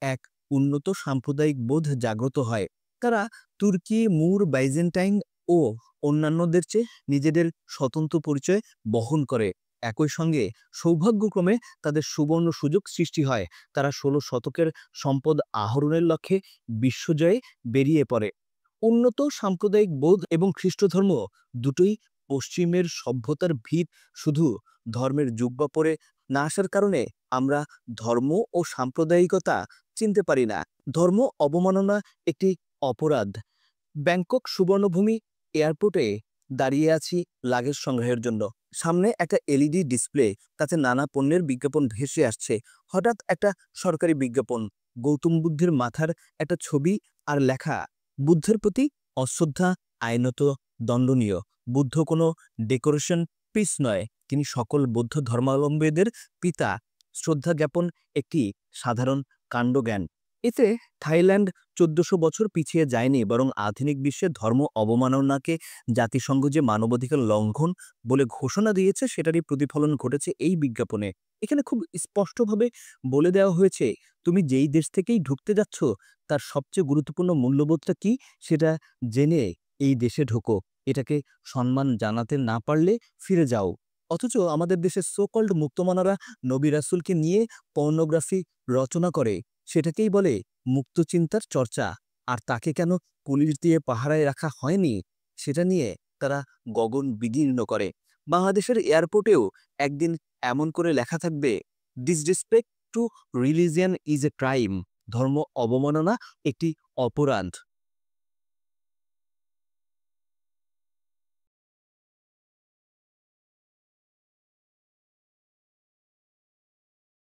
এক উন্নত সাম্প্রদায়িক বোধ জাগ্রত হয়। তারা তুর্কি, মুর, বাইজেন্টাইন ও অন্যান্যদের চেয়ে নিজেদের স্বতন্ত্র পরিচয় বহন করে। একই সঙ্গে সৌভাগ্যক্রমে তাদের সুবর্ণ সুযোগ সৃষ্টি হয়। তারা ১৬ শতকের সম্পদ আহরণের লক্ষ্যে বিশ্বজয়ে বেরিয়ে পড়ে। উন্নত সাম্প্রদায়িক বোধ এবং খ্রিস্টধর্ম দুটোই পশ্চিমের সভ্যতার ভিত। শুধু ধর্মের জুব্বা পরে না আসার কারণে আমরা ধর্ম ও সাম্প্রদায়িকতা চিনতে পারি না। ধর্ম অবমাননা একটি অপরাধ। ব্যাংকক সুবর্ণভূমি এয়ারপোর্টে দাঁড়িয়ে আছি লাগেজ সংগ্রহের জন্য। সামনে একটা এলইডি ডিসপ্লে, তাতে নানা পণ্যের বিজ্ঞাপন ভেসে আসছে। হঠাৎ একটা সরকারি বিজ্ঞাপন, গৌতম বুদ্ধের মাথার একটা ছবি আর লেখা, বুদ্ধের প্রতি অশ্রদ্ধা আইনত দণ্ডনীয়। বুদ্ধ কোনো ডেকোরেশন পিস নয়, তিনি সকল বৌদ্ধ ধর্মাবলম্বীদের পিতা। শ্রদ্ধা জ্ঞাপন একটি সাধারণ কাণ্ডজ্ঞান। এতে থাইল্যান্ড ১৪০০ বছর পিছিয়ে যায়নি, বরং আধুনিক বিশ্বে ধর্ম অবমাননাকে জাতিসংঘ যে মানবাধিকার লঙ্ঘন বলে ঘোষণা দিয়েছে সেটারই প্রতিফলন ঘটেছে এই বিজ্ঞাপনে। এখানে খুব স্পষ্টভাবে বলে দেওয়া হয়েছে, তুমি যেই দেশ থেকেই ঢুকতে যাচ্ছ তার সবচেয়ে গুরুত্বপূর্ণ মূল্যবোধটা কি সেটা জেনে এই দেশে ঢোকো। এটাকে সম্মান জানাতে না পারলে ফিরে যাও। অথচ আমাদের দেশের সোকল্ড মুক্তমনারা নবী রাসূলকে নিয়ে পর্নোগ্রাফি রচনা করে, সেটাকেই বলে মুক্ত চিন্তার চর্চা। আর তাকে কেন পুলিশ দিয়ে পাহারায় রাখা হয়নি সেটা নিয়ে তারা গগন বিদীর্ণ করে। বাংলাদেশের এয়ারপোর্টেও একদিন এমন করে লেখা থাকবে, disrespect two religion is a crime. ধর্ম অবমাননা একটি অপরাধ।